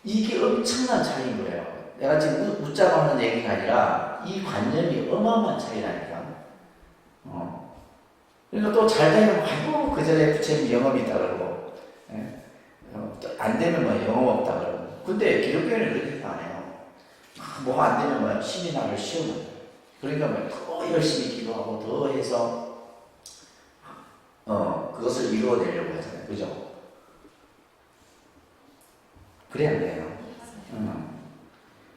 이게 엄청난 차이인 거예요. 내가 지금 웃자고 하는 얘기가 아니라 이 관념이 어마어마한 차이라니까. 그러니까 또 잘 되면 아이고 그 절에 부처님 영험이 있다 그러고, 안 되면 뭐 영험 없다 그러고. 근데 기독교는 그렇게 안 해요. 뭐가 안 되면 뭐야? 신이 나를 시험한다. 그러니까 더 열심히 기도하고 더 해서 그것을 이루어내려고 하잖아요. 그죠? 그래 안 돼요.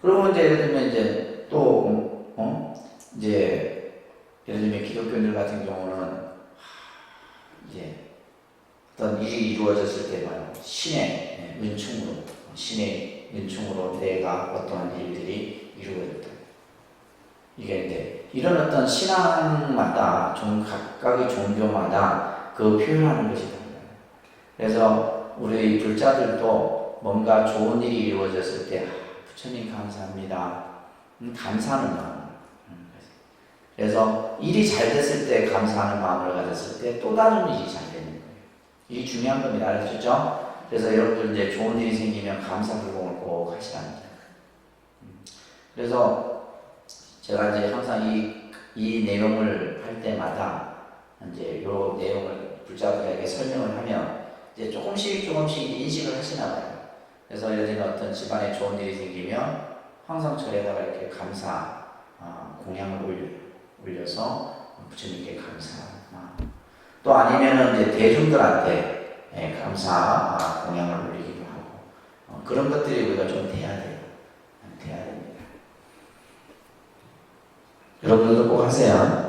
그러고 이제 예를 들면 이제 또 이제 예를 들면 기독교인들 같은 경우는 이제 어떤 일이 이루어졌을 때 말이야 신의 은총으로 내가 어떠한 일들이 이루어졌다. 이게 이제 이런 어떤 신앙마다 각각의 종교마다 그 표현하는 것이 다르다. 그래서 우리 불자들도 뭔가 좋은 일이 이루어졌을 때 부처님 감사합니다. 감사하는 마음. 그래서 일이 잘 됐을 때 감사하는 마음을 가졌을 때 또 다른 일이 잘 되는 거예요. 이게 중요한 겁니다. 알았죠? 그래서 여러분들 이제 좋은 일이 생기면 감사불공을 꼭 하시라는 거예요. 그래서 제가 이제 항상 이 내용을 할 때마다 이제 요 내용을 불자들에게 설명을 하면 이제 조금씩 인식을 하시나 봐요. 그래서 예를 들면 어떤 집안에 좋은 일이 생기면 항상 절에다가 이렇게 감사 공양을 올려서 부처님께 감사. 또 아니면은 이제 대중들한테 감사 공양을 올리기도 하고 그런 것들이 우리가 좀 돼야 돼요. 돼야 됩니다. 여러분들도 꼭 하세요.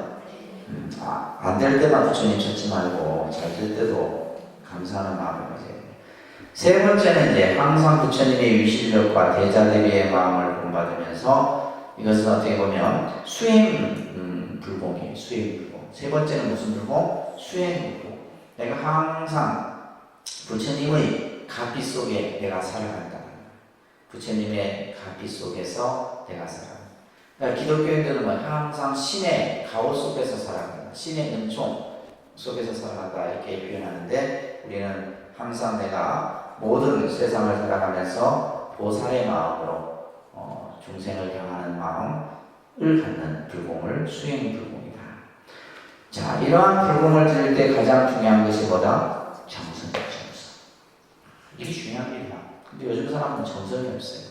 안 될 때만 부처님 찾지 말고 잘 될 때도 감사하는 마음을 가져야 돼요. 세 번째는 이제 항상 부처님의 위실력과 대자대비의 마음을 본받으면서 이것은 어떻게 보면 수행 불공이에요. 수행 불공. 세 번째는 무슨 불공? 수행 불공. 내가 항상 부처님의 가피 속에 내가 살아간다. 부처님의 가피 속에서 내가 살아간다. 그러니까 기독교인들은 항상 신의 가호 속에서 살아간다. 신의 은총 속에서 살아간다. 이렇게 표현하는데 우리는 항상 내가 모든 세상을 살아가면서 보살의 마음으로 중생을 향하는 마음을 갖는 불공을 수행 불공이다. 자, 이러한 불공을 들을 때 가장 중요한 것이 뭐다? 정성이다. 정성. 이게 중요합니다. 근데 요즘 사람은 정성이 없어요.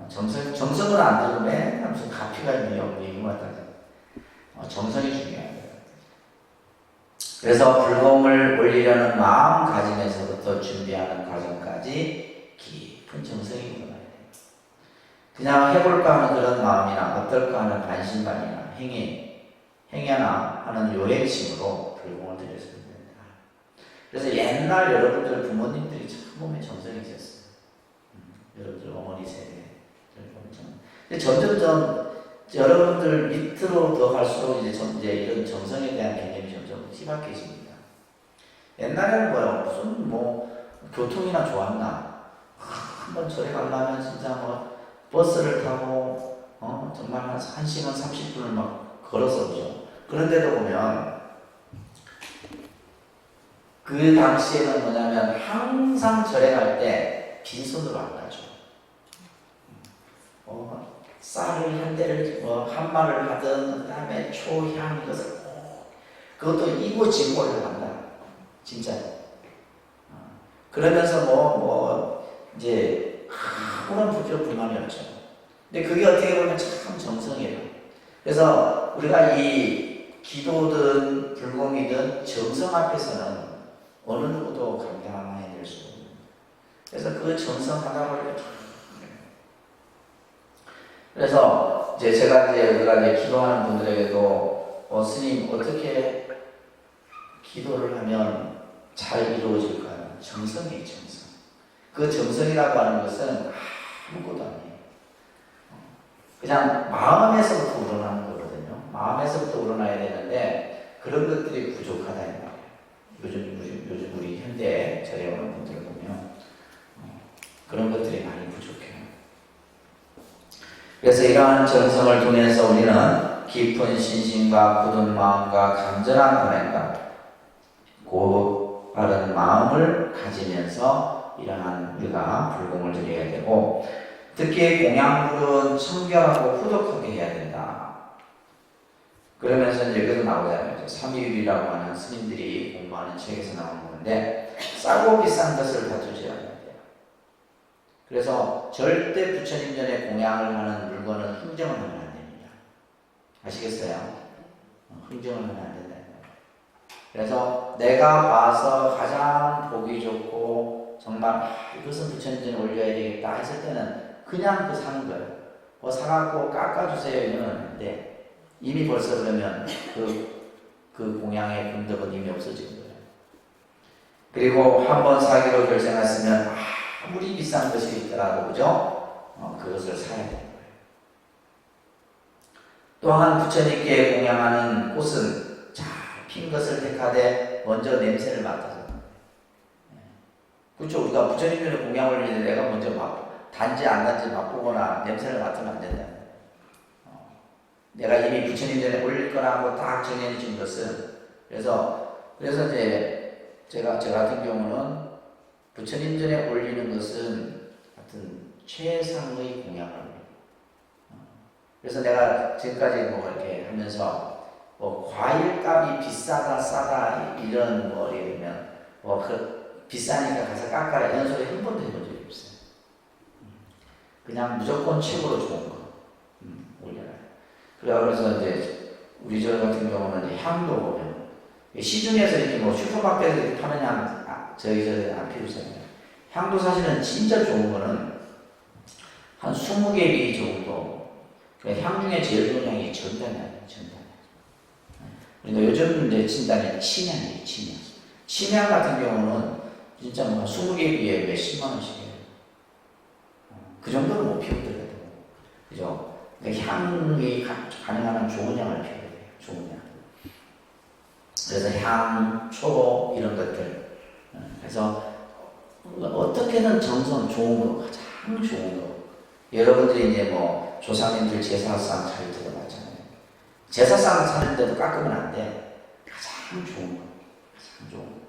정성을 안 들으면 맨날 무슨 가피가 있네요. 뭐 얘기만 하죠. 정성이 중요해요. 그래서 불공을 올리려는 마음가짐에서부터 준비하는 과정까지 깊은 정성이 일어나야 돼요. 그냥 해볼까 하는 그런 마음이나 어떨까 하는 반신반의나 행여나 하는 요행심으로 불공을 드렸으면 됩니다. 그래서 옛날 여러분들 부모님들이 참 몸에 정성이 있었어요. 여러분들 어머니 세대. 근데 점점 여러분들 밑으로 더 갈수록 이제 이런 정성에 대한 개념이 점점 희박해집니다. 옛날에는 무슨 교통이나 좋았나? 한번 절에 가려면 진짜 버스를 타고 정말 한 1시간 30분을 막 걸어서 오죠. 그런데도 보면 그 당시에는 뭐냐면 항상 절에 갈 때 빈손으로 안 가죠. 쌀을 한 대를 한 마를 하든 그다음에 초향 이것을 그것도 이고지고를 한다. 진짜. 그러면서 이제 아무런 불만이 없죠. 근데 그게 어떻게 보면 참 정성이에요. 그래서 우리가 이 기도든 불공이든 정성 앞에서는 어느 누구도 감당해야 될 수 없는. 그래서 그 정성 하다 보니까 그래서 우리가 기도하는 분들에게도 스님 어떻게 기도를 하면 잘 이루어질까요? 정성이에요, 정성. 그 정성이라고 하는 것은 아무것도 아니에요. 그냥 마음에서부터 우러나는 거거든요. 마음에서부터 우러나야 되는데 그런 것들이 부족하다 이 말이에요. 요즘 우리 현대 절에 오는 분들을 보면 그런 것들이 많이 부족해요. 그래서 이러한 정성을 통해서 우리는 깊은 신심과 굳은 마음과 간절한 고행과 고바른 마음을 가지면서 이러한 우리가 불공을 드려야 되고 특히 공양불은 청결하고 후덕하게 해야 된다. 그러면서 여기서 나오잖아요. 삼위율이라고 하는 스님들이 공부하는 책에서 나오는 건데 싸고 비싼 것을 다투지 않아야 돼요. 그래서 절대 부처님 전에 공양을 하는 물건은 흥정을 하면 안 됩니다. 아시겠어요? 흥정을 하면 안 된다. 그래서 내가 봐서 가장 보기 좋고 정말 이것은 부처님 전에 올려야 되겠다 했을 때는 그냥 사는 거예요. 사갖고 깎아주세요 이러면 안 돼. 이미 벌써 그러면 그 공양의 분덕은 이미 없어지는 거예요. 그리고 한번 사기로 결정했으면 아무리 비싼 것이 있더라도 그죠? 그것을 사야 되는 거예요. 또한 부처님께 공양하는 꽃은 잘 핀 것을 택하되 먼저 냄새를 맡아서 그렇죠. 우리가 부처님 전에 공양 올리는데 내가 먼저 단지 안 단지 맛보거나 냄새를 맡으면 안 된다. 내가 이미 부처님 전에 올릴 거라고 딱 정해진 것은 그래서 이제 저 같은 경우는 부처님 전에 올리는 것은 하여튼 최상의 공양을 올립니다. 그래서 내가 지금까지 이렇게 하면서 과일값이 비싸다 싸다 이런 예를 들면 비싸니까 가서 깎아라 이런 소리 한 번도 해본 적이 없어요. 그냥 무조건 최고로 좋은 거 올려놔요. 그래서 이제 우리 저 같은 경우는 이제 향도 보면 시중에서 이렇게 뭐 슈퍼마켓에서 이렇게 파는 향 저희 안 피우잖아요. 향도 사실은 진짜 좋은 거는 한 20개 정도. 향 중에 제일 좋은 향이 전단이에요. 전단. 그러니까 요즘 이제 진단이 침향이에요. 침향. 침향 같은 경우는 진짜 뭐 20개에 비해 몇십만 원씩이에요. 그 정도는 못 피우더라도. 그죠? 그러니까 향이 가능한 좋은 향을 피워야 돼요. 좋은 향. 그래서 향, 초 이런 것들. 그래서 어떻게든 정성 좋은 거, 가장 좋은 거. 여러분들이 이제 뭐 조상님들 제사상 잘 들어봤잖아요. 제사상 사는데도 깎으면 안 돼. 가장 좋은 거, 가장 좋은 거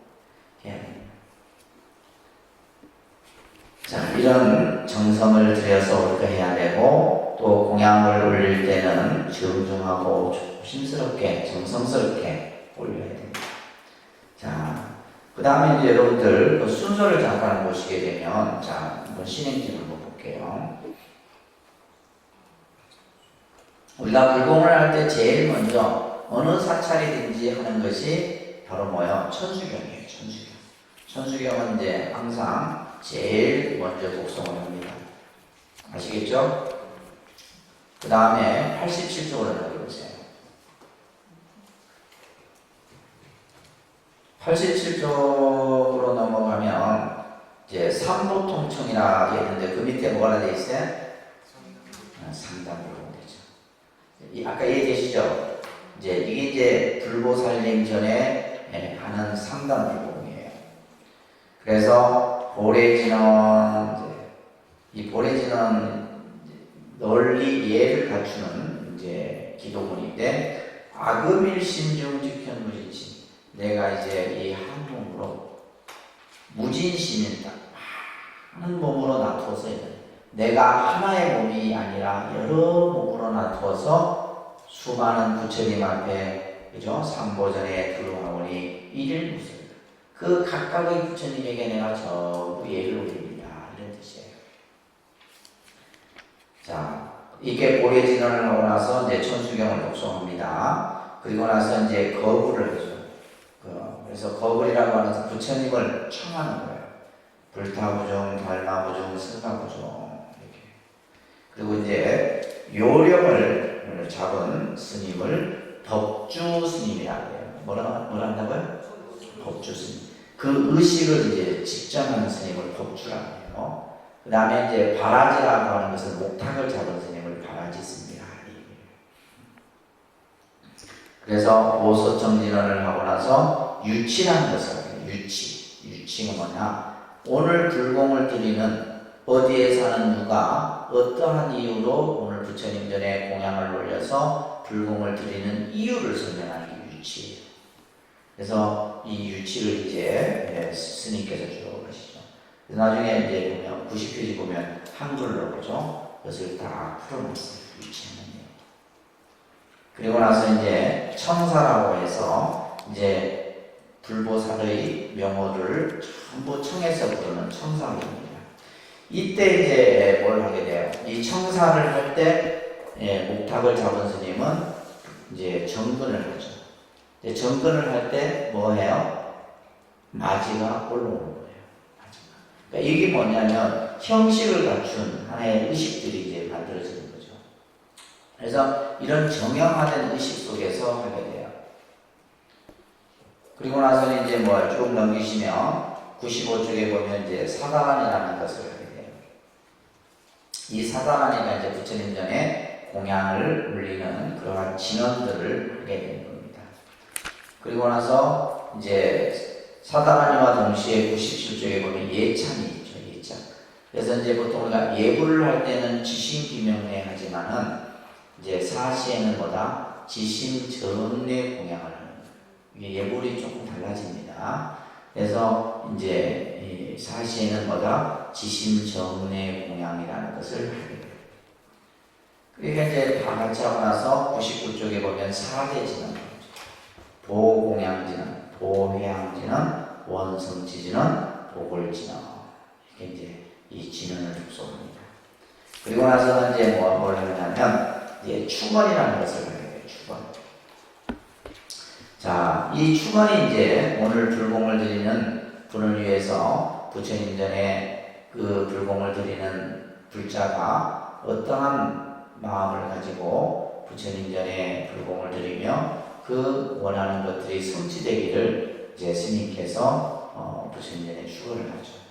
해야 돼요. 자, 이런 정성을 들여서 우리가 해야 되고, 또 공양을 올릴 때는 정중하고 조심스럽게, 정성스럽게 올려야 됩니다. 자, 그 다음에 이제 여러분들 그 순서를 잠깐 보시게 되면, 자, 한번 신행진 한번 볼게요. 우리가 불공을 할 때 제일 먼저 어느 사찰이든지 하는 것이 바로 뭐예요? 천수경이에요. 천수경. 천수경은 이제 항상 제일 먼저 독송을 합니다. 아시겠죠? 그 다음에 87쪽으로 넘겨보세요. 87쪽으로 넘어가면 이제 삼보통청이라 했는데 그 밑에 뭐가 되어 있어요? 상담으로 되죠. 아까 얘기하시죠? 이제 이게 이제 불보살림 전에 하는 상담불공이에요. 그래서 보래진원, 이 보래진원 널리 예를 갖추는 이제 기도문인데 아금일심중직현무진심, 내가 이제 이 한 몸으로 무진심이다. 많은 몸으로 나누어서 내가 하나의 몸이 아니라 여러 몸으로 나누어서 수많은 부처님 앞에 그죠? 삼보전에 들어오니 이를 무슨 그 각각의 부처님에게 내가 전부 예를 올립니다. 이런 뜻이에요. 자, 이게 보례진언을 하고 나서 이제 천수경을 독송합니다. 그리고 나서 이제 거불을 하죠. 그래서 거불이라고 하는 부처님을 청하는 거예요. 불타부종, 달마부종, 승가부종 이렇게. 그리고 이제 요령을 잡은 스님을 법주 스님이라고 해요. 뭐라 한다고요? 법주 스님. 그 의식을 이제 직전하는 스님을 법주라고 해요. 그 다음에 이제 바라지라고 하는 것은 목탁을 잡은 스님을 바라지 스님이라 해요. 그래서 보소청진언을 하고 나서 유치라는 것을 해요. 유치가 뭐냐? 오늘 불공을 드리는 어디에 사는 누가 어떠한 이유로 오늘 부처님 전에 공양을 올려서 불공을 드리는 이유를 설명하는 게 유치예요. 그래서 이 유치를 이제 스님께서 쭉 하시죠. 나중에 이제 보면 90페이지 보면 한글로 보죠. 그것을 다 풀어놨어요. 유치하는 내용. 그리고 나서 이제 청사라고 해서 이제 불보살의 명호를 전부 청해서 부르는 청사입니다. 이때 이제 뭘 하게 돼요? 이 청사를 할 때 목탁을 잡은 스님은 이제 정근을 하죠. 정근을 할 때 뭐 해요? 마지가 올라오는 거예요. 마지가. 그러니까 이게 뭐냐면 형식을 갖춘 하나의 의식들이 이제 만들어지는 거죠. 그래서 이런 정형화된 의식 속에서 하게 돼요. 그리고 나서는 이제 뭐 쭉 넘기시면 95쪽에 보면 이제 사다란이라는 것을 하게 돼요. 이 사다란이가 이제 부처님 전에 공양을 올리는 그러한 진언들을 하게 되는 겁니다. 그리고 나서 이제 사다란이와 동시에 97쪽에 보면 예찬이 있죠. 예찬. 그래서 이제 보통 우리가 예불을 할 때는 지심비명례 하지만은 이제 사시에는 뭐다? 지심정례 공양을 하는 거예요. 이게 예불이 조금 달라집니다. 그래서 이제 사시에는 뭐다? 지심정례 공양이라는 것을 하게 돼요. 그러니까 이제 다 같이 하고 나서 99쪽에 보면 사대진언, 보공양진언, 보회양진언, 원성지진언, 보궐진어 이렇게 이제 이 진언을 접속합니다. 그리고 나서는 이제 뭘 하냐면 이제 축원이라는 것을 하게 돼요. 축원. 자, 이 축원이 이제 오늘 불공을 드리는 분을 위해서 부처님 전에 그 불공을 드리는 불자가 어떠한 마음을 가지고 부처님 전에 불공을 드리며 그 원하는 것들이 성취되기를 이제 스님께서 부처님 전에 축원을 하죠.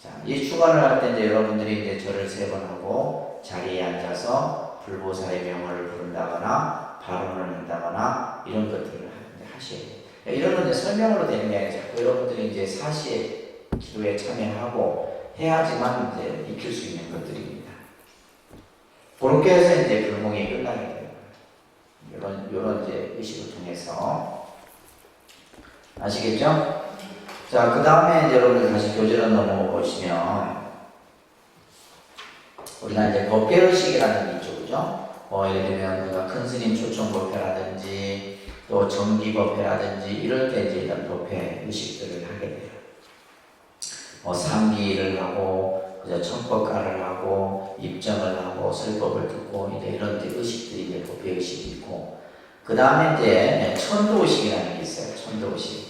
자, 이 축원을 할 때 이제 여러분들이 이제 절을 3번 하고 자리에 앉아서 불보살의 명호를 부른다거나 발언을 한다거나 이런 것들을 하셔야 돼요. 이런 건 이제 설명으로 되는 게 아니라 자꾸 여러분들이 이제 사시의 기도에 참여하고 해야지만 이제 익힐 수 있는 것들입니다. 그렇게 해서 이제 불공이 끝나게 돼요. 이런 이제 의식을 통해서 아시겠죠? 자, 그 다음에 이제 여러분들 다시 교재로 넘어보시면 우리가 이제 법회의식이라는 게 있죠, 그죠? 예를 들면 우리가 큰 스님 초청 법회라든지 또 정기 법회라든지 이럴 때 이제 이런 법회 의식들을 하게 돼요. 상기를 하고 그저 청법가를 하고 입정을 하고 설법을 듣고 이제 이런 이제 의식들이 이제 법회 의식이 있고 그 다음에 이제 천도의식이라는 게 있어요. 천도의식.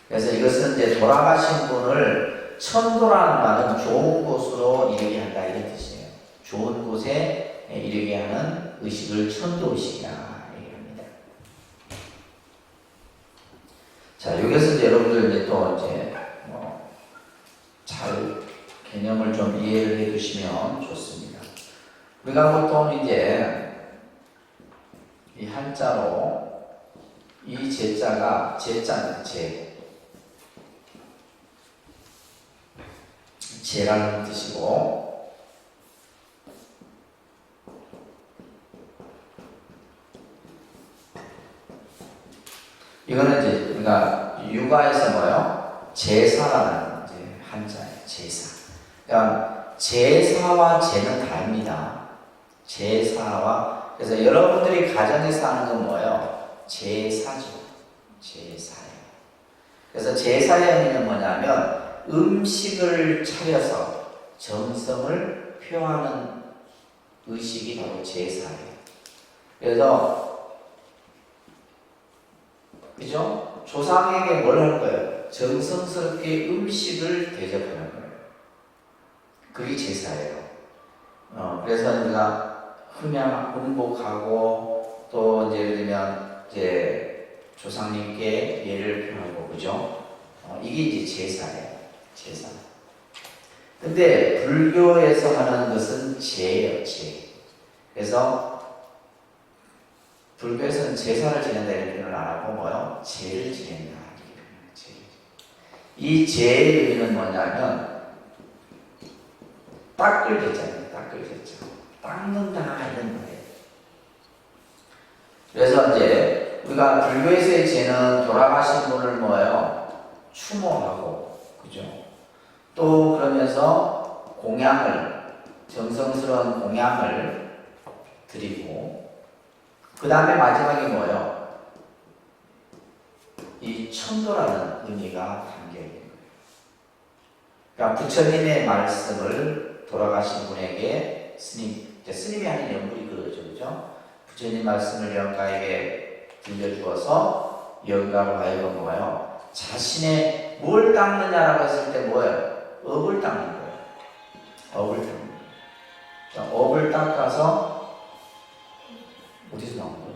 그래서 이것은 이제 돌아가신 분을 천도라는 말은 좋은 곳으로 이르게 한다 이런 뜻이에요. 좋은 곳에 이르게 하는 의식을 천도의식이라 얘기합니다. 자, 여기서 이제 여러분들 이제 또 이제 잘 개념을 좀 이해를 해두시면 좋습니다. 우리가 보통 이제 이 한자로 이 제자가 제자는 제라는 뜻이고 이거는 이제 우리가 육아에서 뭐요? 제사라는 이제 한자예요. 제사. 그러니까 제사와 제는 다릅니다. 제사와 그래서 여러분들이 가정에서 하는 건 뭐예요? 제사죠. 제사예요. 그래서 제사의 의미는 뭐냐면 음식을 차려서 정성을 표하는 의식이 바로 제사예요. 그래서 그죠? 조상에게 뭘 할 거예요? 정성스럽게 음식을 대접하는 거예요. 그게 제사예요. 그래서 우리가 흥복하고 또 이제 예를 들면 이제 조상님께 예를 표하고 그죠? 이게 이제 제사예요. 제사. 근데 불교에서 하는 것은 제예요. 제. 그래서 불교에서는 제사를 지낸다 이런 표현을 안 하고 뭐요? 제를 지낸다. 이 제의 의미는 뭐냐면 닦을 제자예요. 닦을 제자. 닦는다 이런 거예요. 그래서 이제 우리가 불교에서의 제는 돌아가신 분을 뭐예요? 추모하고 그죠? 또 그러면서 공양을 정성스러운 공양을 드리고 그 다음에 마지막에 뭐예요? 이 천도라는 의미가 담겨 있는 거예요. 그러니까 부처님의 말씀을 돌아가신 분에게 스님이 하는 연불이 그러죠, 그죠? 부처님 말씀을 영가에게 들려주어서 영가로 하여금 뭐예요? 자신의 뭘 닦느냐라고 했을 때 뭐예요? 업을 닦는 거예요. 업을 닦는 거예요. 자, 업을 닦아서 어디서 나온 거예요?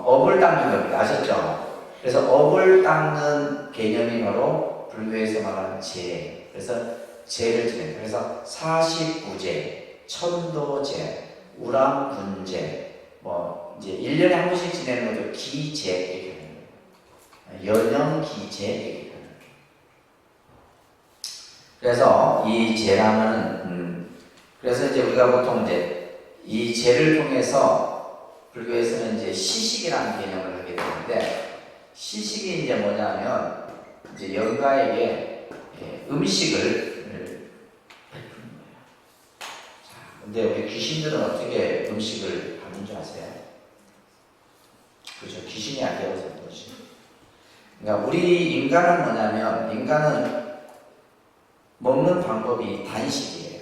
업을 닦는 겁니다. 아셨죠? 그래서 업을 닦는 개념이 바로 불교에서 말하는 제. 그래서 제를 지내는. 그래서 49제, 천도제, 우람분제, 이제 1년에 한 번씩 지내는 것도 기제 이렇게 하는 거예요. 연영기제 이렇게 하는 거예요. 그래서 이 제라는 그래서 이제 우리가 보통 이제 이 제를 통해서 불교에서는 이제 시식이라는 개념을 하게 되는데 시식이 이제 뭐냐면 이제 영가에게 음식을 베푸는 거예요. 자, 근데 우리 귀신들은 어떻게 음식을 받는 줄 아세요? 그죠? 귀신이 안 되어서 그렇지. 그러니까 우리 인간은 뭐냐면, 인간은 먹는 방법이 단식이에요.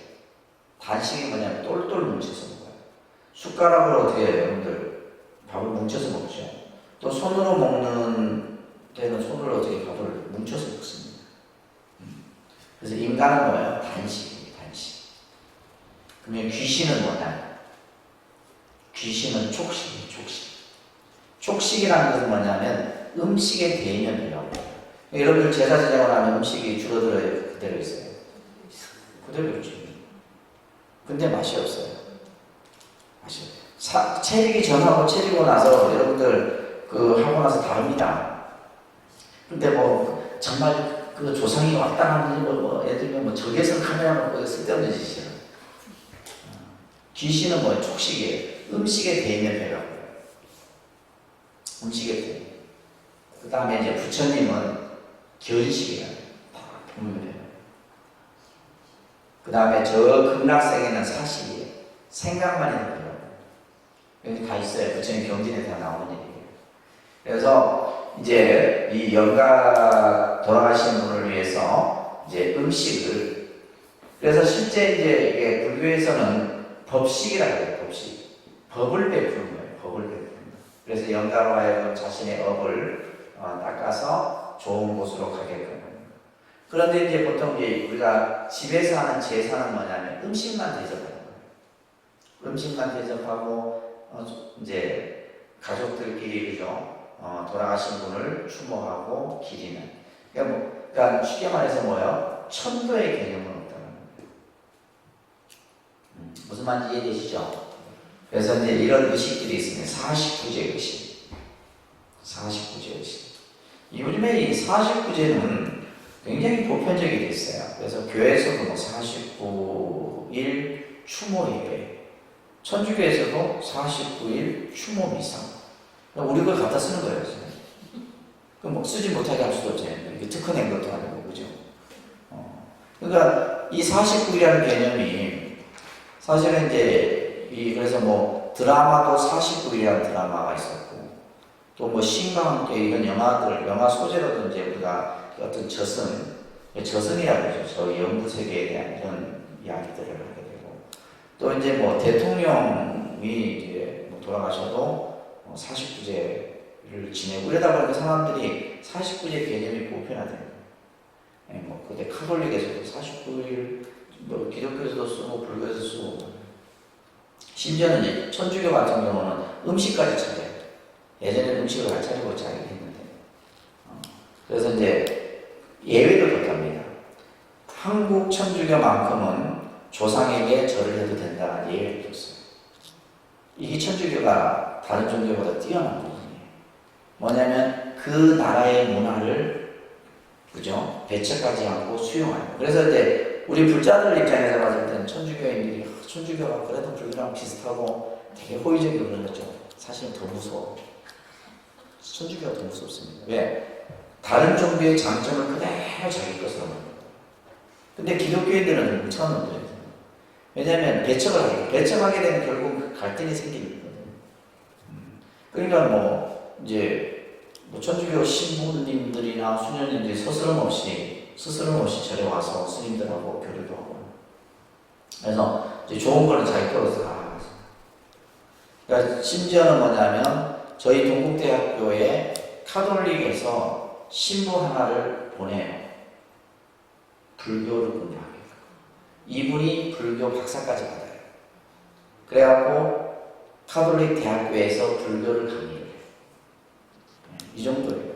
단식이 뭐냐면 똘똘 뭉쳐서 먹어요. 숟가락으로 어떻게 해요, 여러분들? 밥을 뭉쳐서 먹죠. 또 손으로 먹는 때는 손으로 어떻게 밥을 뭉쳐서 먹습니다. 그래서 인간은 뭐예요? 단식이에요, 단식. 그러면 귀신은 뭐냐? 귀신은 촉식이에요, 촉식. 촉식이라는 것은 뭐냐면 음식의 대면이라고 해요. 여러분들 제사 지내고 나면 음식이 줄어들어요? 그대로 있어요? 그대로 있죠. 근데 맛이 없어요. 맛이 없어요. 차리기 전하고 차리고 나서 여러분들 하고 나서 다릅니다. 근데 뭐 정말 그 조상이 왔다 하는 뭐 예를 들면 뭐 적외선 카메라 놓고 쓸데없는 짓이야. 귀신은 뭐예요? 촉식이에요. 음식의 대면이라고 해요. 음식의 대면. 그 다음에 이제 부처님은 견식이에요. 분명해요. 그 다음에 저 극락세계는 사실이에요. 생각만 있는 거예요. 여기 다 있어요. 부처님 경전에 다 나오는 얘기예요. 그래서 이제 이 영가 돌아가신 분을 위해서 이제 음식을, 그래서 실제 이제 이게 불교에서는 법식이라고 해요. 법식. 법을 베푸는 거예요. 법을 베푸는 거예요. 그래서 영가로 하여금 자신의 업을 닦아서 좋은 곳으로 가게끔. 그런데 이제 보통 이제 우리가 집에서 하는 제사는 뭐냐면 음식만 대접하는 거예요. 음식만 대접하고 이제 가족들끼리 그죠? 돌아가신 분을 추모하고 기리는. 그러니까 쉽게 말해서 뭐예요? 천도의 개념은 없다는 거예요. 무슨 말인지 이해되시죠? 그래서 이제 이런 의식들이 있습니다. 49제 의식. 49제 의식. 요즘에 이 49제는 굉장히 보편적이 됐어요. 그래서 교회에서도 뭐 49일 추모 예배, 천주교에서도 49일 추모 미사. 우리 걸 갖다 쓰는 거예요. 그럼 뭐 쓰지 못하게 할 수도 없잖아요. 이게 특허낸 것도 아니고, 그죠? 그러니까 이 49일이라는 개념이 사실은 이제 그래서 뭐 드라마도 49일이라는 드라마가 있었고, 또 뭐 신과 함께 이런 영화 소재로도 이제 우리가 어떤 저승이라고 하죠. 저 영구 세계에 대한 이런 이야기들을 하게 되고, 또 이제 뭐 대통령이 이제 뭐 돌아가셔도 49제를 지내고 이러다 보니까 사람들이 49제 개념이 보편화되는 거예요. 뭐 그때 카톨릭에서도 49일, 뭐 기독교에서도 쓰고 불교에서 쓰고, 심지어는 이제 천주교 같은 경우는 음식까지 차려요. 예전에는 음식을 안 차리고 자기 했는데, 그래서 이제 예외를 뒀답니다. 한국 천주교만큼은 조상에게 절을 해도 된다는 예외를 뒀어요. 이게 천주교가 다른 종교보다 뛰어난 부분이에요. 뭐냐면 그 나라의 문화를 그죠? 배척하지 않고 수용하는. 그래서 이제 우리 불자들 입장에서 봤을 때는 천주교인들이 천주교가 그래도 불교랑 비슷하고 되게 호의적이고 그러죠. 사실은 더 무서워. 천주교가 더 무섭습니다. 왜? 다른 종교의 장점을 그대로 자기 것으로 만든 거예요. 근데 기독교인들은 뭉쳐놓는 거예요. 왜냐하면 배척하게 되면 결국 갈등이 생기거든요. 그러니까 뭐 이제 뭐 천주교 신부님들이나 수녀님들이 스스럼 없이 절에 와서 스님들하고 교류도 하고, 그래서 이제 좋은 거는 자기 거로서 다. 그러니까 심지어는 뭐냐면 저희 동국대학교에 카톨릭에서 신부 하나를 보내요. 불교를 공부하게. 이분이 불교 박사까지 받아요. 그래갖고 카톨릭 대학교에서 불교를 강의해요. 이 정도예요.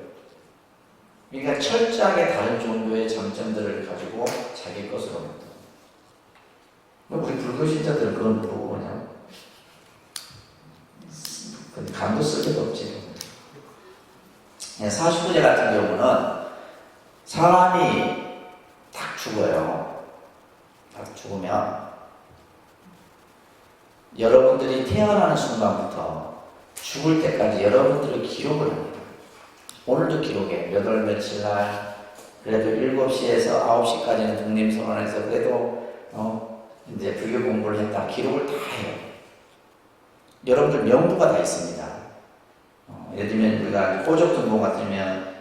그러니까 철저하게 다른 종교의 장점들을 가지고 자기 것으로 만든다. 우리 불교 신자들은 그건 보고 그냥 간도 쓸 데도 없지. 49제 같은 경우는 사람이 딱 죽어요. 딱 죽으면 여러분들이 태어나는 순간부터 죽을 때까지 여러분들을 기록을 합니다. 오늘도 기록해. 몇 월 며칠 날 그래도 7시에서 9시까지는 독립선언에서 그래도 이제 불교 공부를 했다. 기록을 다 해요. 여러분들 명부가 다 있습니다. 예를 들면 우리가 호적등본 같으면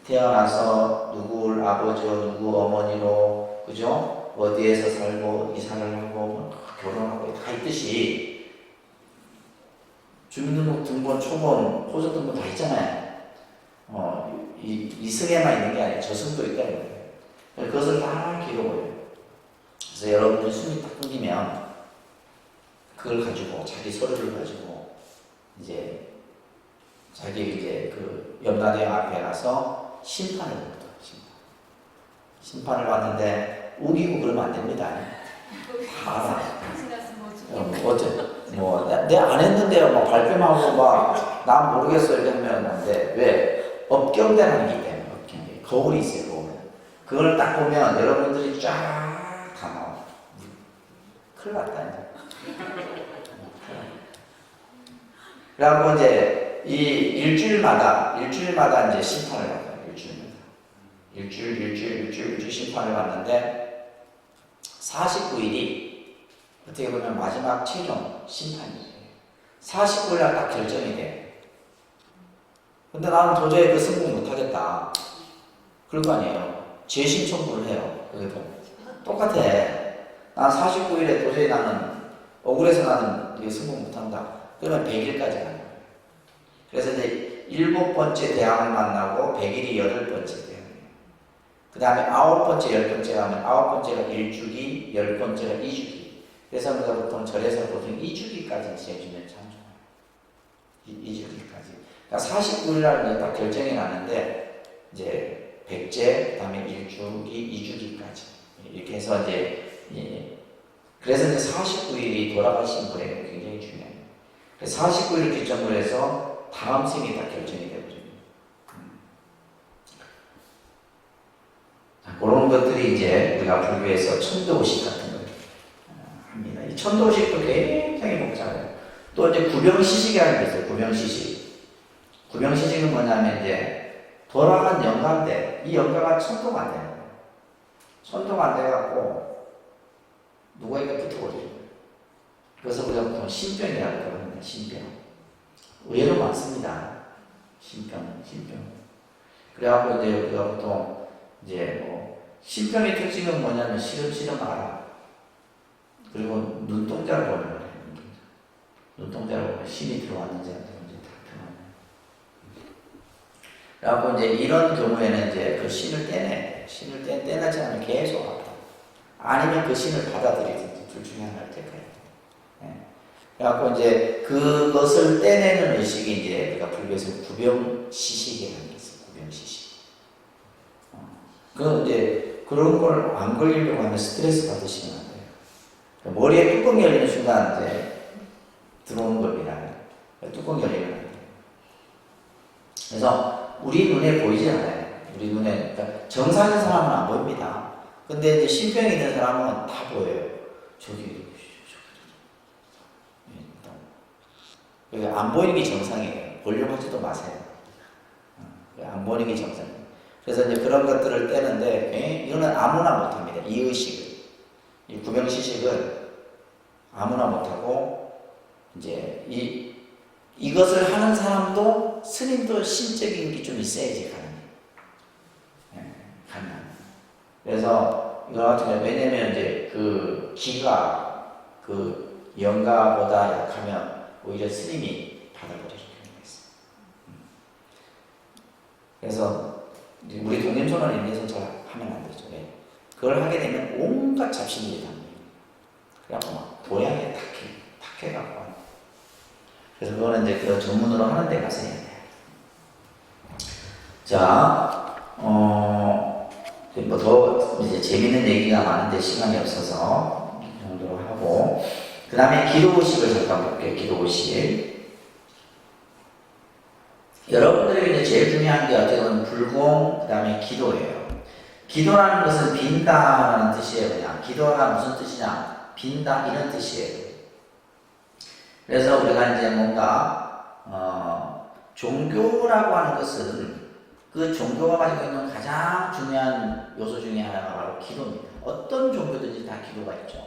태어나서 누구 아버지와 누구 어머니로, 그죠? 어디에서 살고, 이사를 하고, 결혼하고 다 있듯이, 주민등록 등본, 초본, 호적 등본 다 있잖아요. 이 승에만 있는 게 아니에요. 저승도 있다는 거예요. 그것을 다 기록을 해요. 그래서 여러분들이 숨이 딱 끊기면, 그걸 가지고, 자기 서류를 가지고, 이제, 자기 이제 그 연가대왕 앞에 가서 심판을 받거든요. 심판을 받는데 우기고 그러면 안 됩니다. 다 알아. 어째 내가 안 했는데요. 막 발뺌하고 막 난 모르겠어 이렇게 하면 안 돼. 왜? 업경대라는 게 때문에 업경대. 거울이 있어요. 거울. 그걸 딱 보면 여러분들이 쫙 다 나와. 큰일 났다 이제. 그래갖고 이제 이 일주일마다 이제 심판을 받아요. 일주일 심판을 받는데 49일이 어떻게 보면 마지막 최종 심판이에요. 49일 날 딱 결정이 돼. 근데 나는 도저히 그 승부 못하겠다. 그럴 거 아니에요. 재심 청구를 해요. 그래도 똑같아. 난 49일에 도저히 나는 억울해서 나는 이게 승부 못한다. 그러면 100일까지 가는 거예요. 그래서 이제 7번째 대왕을 만나고 100일이 8번째 대왕이에요. 그 다음에 9번째, 10번째 가면 9번째가 1주기, 10번째가 2주기. 그래서 우리가 보통 절에서 보통 2주기까지 지어주면 참 좋아요. 2주기까지. 그러니까 49일 날 딱 결정이 나는데 이제 100째, 그 다음에 1주기, 2주기까지. 이렇게 해서 이제 그래서 이제 49일이 돌아가신 거예요. 굉장히 중요해요. 49일을 기점으로 해서 다음 생이 다 결정이 되거든요. 그런 것들이 이제 우리가 불교에서 천도의식 같은 걸 합니다. 이 천도의식도 굉장히 복잡해요. 또 이제 구병시식이라는 게 있어요. 구병시식. 구병시식은 뭐냐면 이제 돌아간 영가인데 이 영가가 천도가 안 되는 거예요. 천도가 안 돼갖고 누가 이거 붙어버리는 거예요. 그래서 우리가 보통 신병이라고 그러는데 신병. 의외로 많습니다. 신병. 그래갖고 이제 우리가 보통 이제 신병의 특징은 뭐냐면 시름시름 알아. 그리고 눈동자를 보는 거예요. 눈동자를 보면 신이 들어왔는지 안 들어왔는지 다 표현해요. 그래갖고 이제 이런 경우에는 이제 그 신을 신을 떼내지 않으면 계속 아파. 아니면 그 신을 받아들이든지 둘 중에 하나를 택해요. 그래갖고 이제 그것을 떼내는 의식이 이제 우리가 불교에서 구병시식이라는 게 있어요. 구병시식. 그 이제 그런 걸 안 걸리려고 하면 스트레스 받으시면 안 돼요. 그러니까 머리에 뚜껑 열리는 순간 이제 들어오는 겁니다. 뚜껑 열리면 안 돼요. 그래서 우리 눈에 보이지 않아요. 우리 눈에 그러니까 정상인 사람은 안 보입니다. 근데 이제 신병이 있는 사람은 다 보여요. 저기. 안 보이는 게 정상이에요. 보려고 하지도 마세요. 안 보이는 게 정상이에요. 그래서 이제 그런 것들을 떼는데, 이거는 아무나 못합니다. 이 의식을. 이 구병시식은 아무나 못하고, 이제 이것을 하는 사람도 스님도 신적인 게 좀 있어야지 가능해요. 그래서 이거 같은 경우 왜냐면 이제 그 기가 그 영가보다 약하면 오히려 스님이 받아버리는 경우가 있어요. 그래서 우리 동념선언 인내선 잘 하면 안 되죠. 그걸 하게 되면 온갖 잡신들이 다 모여요. 그래갖고 막 도량에 탁해갖고 와요. 그래서 그거는 이제 그 전문으로 하는 데 가서 해야 돼요. 자, 뭐 더 이제 재밌는 얘기가 많은데 시간이 없어서 이 정도로 하고, 그 다음에 기도의식을 잠깐 볼게요. 기도의식. 여러분들에게 이제 제일 중요한 게 어떻게 보면 불공, 그 다음에 기도예요. 기도라는 것은 빈다라는 뜻이에요. 그냥 기도가 무슨 뜻이냐? 빈다 이런 뜻이에요. 그래서 우리가 이제 뭔가 종교라고 하는 것은 그 종교가 가지고 있는 가장 중요한 요소 중에 하나가 바로 기도입니다. 어떤 종교든지 다 기도가 있죠.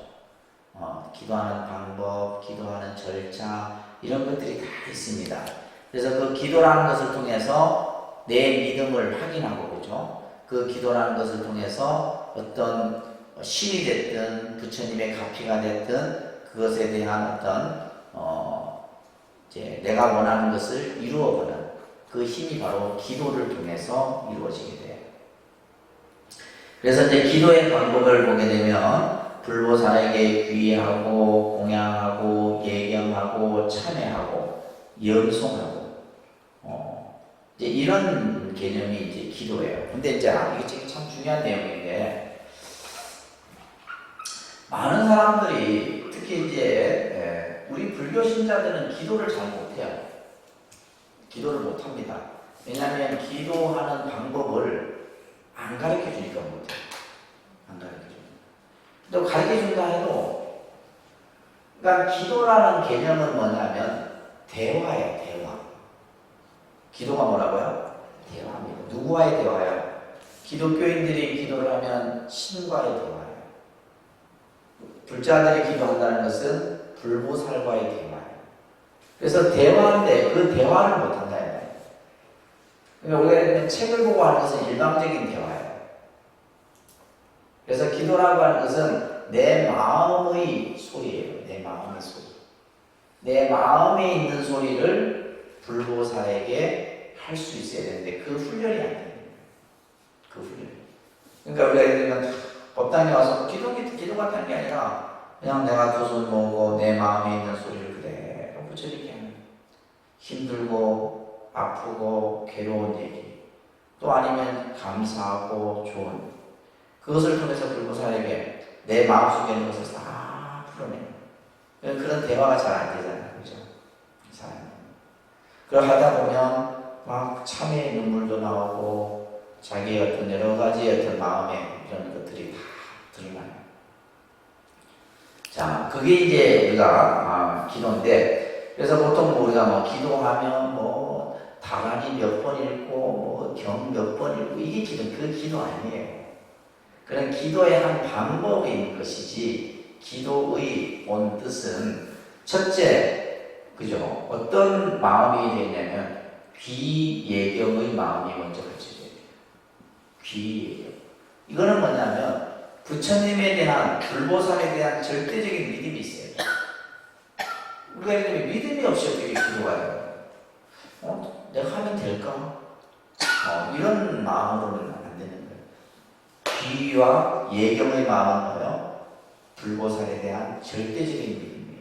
기도하는 방법, 기도하는 절차 이런 것들이 다 있습니다. 그래서 그 기도라는 것을 통해서 내 믿음을 확인하고, 그죠? 그 기도라는 것을 통해서 어떤 신이 됐든 부처님의 가피가 됐든 그것에 대한 어떤 이제 내가 원하는 것을 이루어보는 그 힘이 바로 기도를 통해서 이루어지게 돼요. 그래서 이제 기도의 방법을 보게 되면 불보살에게 귀의하고 공양하고 예경하고 참회하고 염송하고 이제 이런 개념이 이제 기도예요. 근데 이제 이게 참 중요한 내용인데 많은 사람들이 특히 이제 우리 불교 신자들은 기도를 잘 못해요. 기도를 못합니다. 왜냐하면 기도하는 방법을 안 가르쳐 주니까 못해요. 안 가르쳐 줍니다. 또 가르쳐 준다 해도, 그러니까 기도라는 개념은 뭐냐면 대화예요, 대화. 기도가 뭐라고요? 대화입니다. 누구와의 대화예요? 기독교인들이 기도를 하면 신과의 대화예요. 불자들이 기도한다는 것은 불보살과의 대화예요. 그래서 대화인데 그 대화를 못한다. 그러니까 우리가 책을 보고 하는 것은 일방적인 대화예요. 그래서 기도라고 하는 것은 내 마음의 소리예요. 내 마음의 소리. 내 마음에 있는 소리를 불보살에게 할 수 있어야 되는데 그 훈련이 안 됩니다. 그 훈련. 그러니까 우리가 예를 들면 법당에 와서 기도 같은 게 아니라 그냥 내가 두 손 모으고 내 마음에 있는 소리를 그대로 붙여지게 하는, 힘들고 아프고 괴로운 얘기, 또 아니면 감사하고 좋은, 그것을 통해서 불보살에게 내 마음속에 있는 것을 다 풀어내는 그런 대화가 잘 안 되잖아요. 그죠? 잘 안 돼요. 그걸 하다 보면 막 참회의 눈물도 나오고 자기의 어떤 여러 가지 어떤 마음의 이런 것들이 다 드러나요. 자, 그게 이제 우리가 기도인데, 그래서 보통 우리가 뭐 기도하면 뭐 다란이 몇 번 읽고 뭐 경 몇 번 읽고 이게 그 기도 아니에요. 그런 기도의 한 방법이 있는 것이지, 기도의 온 뜻은 첫째, 그죠? 어떤 마음이 되냐면 귀예경의 마음이 먼저 갖춰져야 돼요. 귀예경. 이거는 뭐냐면 부처님에 대한, 불보살에 대한 절대적인 믿음이 있어요. 우리가 이렇게 믿음이 없이 어떻게 기도가 해요? 내가 하면 될까? 이런 마음으로는 안 되는 거예요. 귀와 예경의 마음은 뭐예요? 불보살에 대한 절대적인 믿음이에요.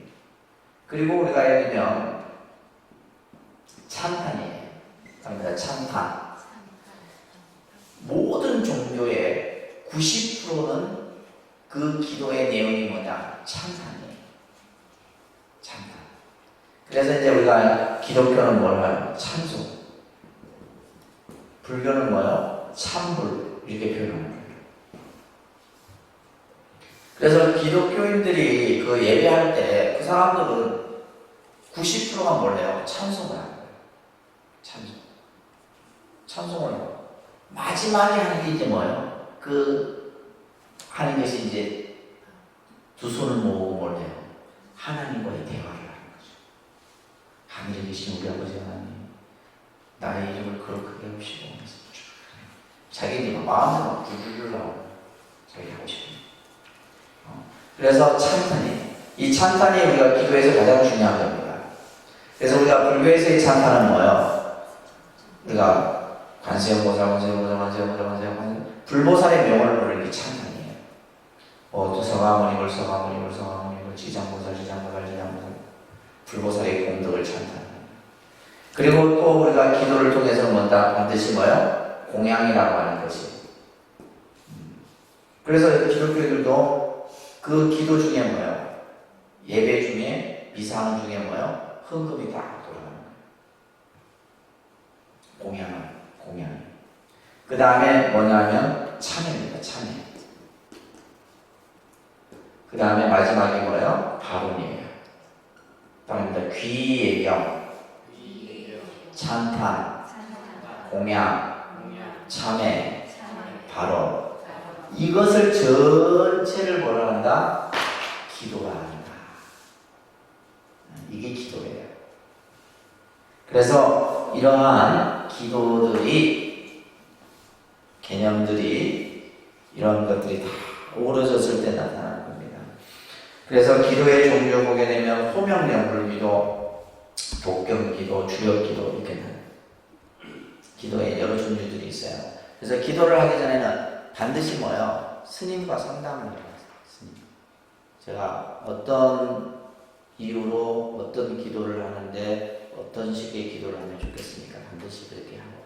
그리고 우리가 예를 들면 찬탄이에요. 그러니까 찬탄. 모든 종교의 90%는 그 기도의 내용이 뭐냐? 찬탄이에요. 찬탄. 그래서 이제 우리가 기독교는 뭘 해요? 찬송. 불교는 뭐예요? 참불. 이렇게 표현하는 거예요. 그래서 기독교인들이 그 예배할 때 그 사람들은 90%가 뭘 해요? 찬송을 하는 거예요. 찬송. 찬송을 하고. 마지막에 하는 게 이제 뭐예요? 하는 것이 이제 두 손을 모으고 뭘 해요? 하나님과의 대화를 하는 거죠. 하늘에 계신 우리 아버지 하나님, 나의 이름을 거룩하게 하시고, 자기 마음으로 불불 나오고, 자기 하고 싶은. 그래서 찬탄이, 이 찬탄이 우리가 기도에서 가장 중요한 겁니다. 그래서 우리가 불교에서의 찬탄은 뭐예요? 우리가 관세음보살, 불보살의 명을 부르는 게 찬탄이에요. 또 서가모니불, 지장보살, 불보살의 공덕을 찬탄합니다. 그리고 또 우리가 기도를 통해서 반드시 뭐예요? 공양이라고 하는 것이. 그래서 기독교인들도 그 기도 중에 뭐예요? 예배 중에, 미상 중에 뭐예요? 헌금이 다 돌아가는 거예요. 공양. 그 다음에 뭐냐면 참회입니다. 참회. 그 다음에 마지막에 뭐예요? 발언이에요. 다음입니다. 귀예경, 찬탄, 공양, 참회, 발언. 이것을 전체를 뭐라 한다? 기도가 한다. 이게 기도예요. 그래서 이러한 기도들이, 개념들이, 이런 것들이 다 오그러졌을 때 나타나는 겁니다. 그래서 기도의 종류 보게 되면 호명명불기도, 복경기도, 주력기도 이렇게 기도에 여러 종류들이 있어요. 그래서 기도를 하기 전에는 반드시 뭐예요? 스님과 상담을 해요. 스님. 제가 어떤 이유로 어떤 기도를 하는데 어떤 식의 기도를 하면 좋겠습니까? 반드시 그렇게 하고.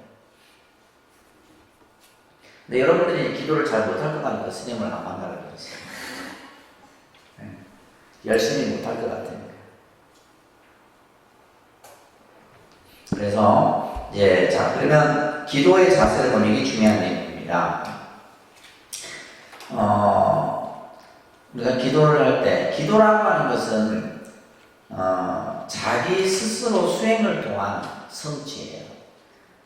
근데 여러분들이 기도를 잘 못할 것 같으니까 스님을 안 만나라고 그랬어요. 네. 열심히 못할 것 같으니까. 그래서 자, 그러면 기도의 자세를 보는 게 중요한 내용입니다. 우리가 기도를 할 때, 기도라고 하는 것은 자기 스스로 수행을 통한 성취예요.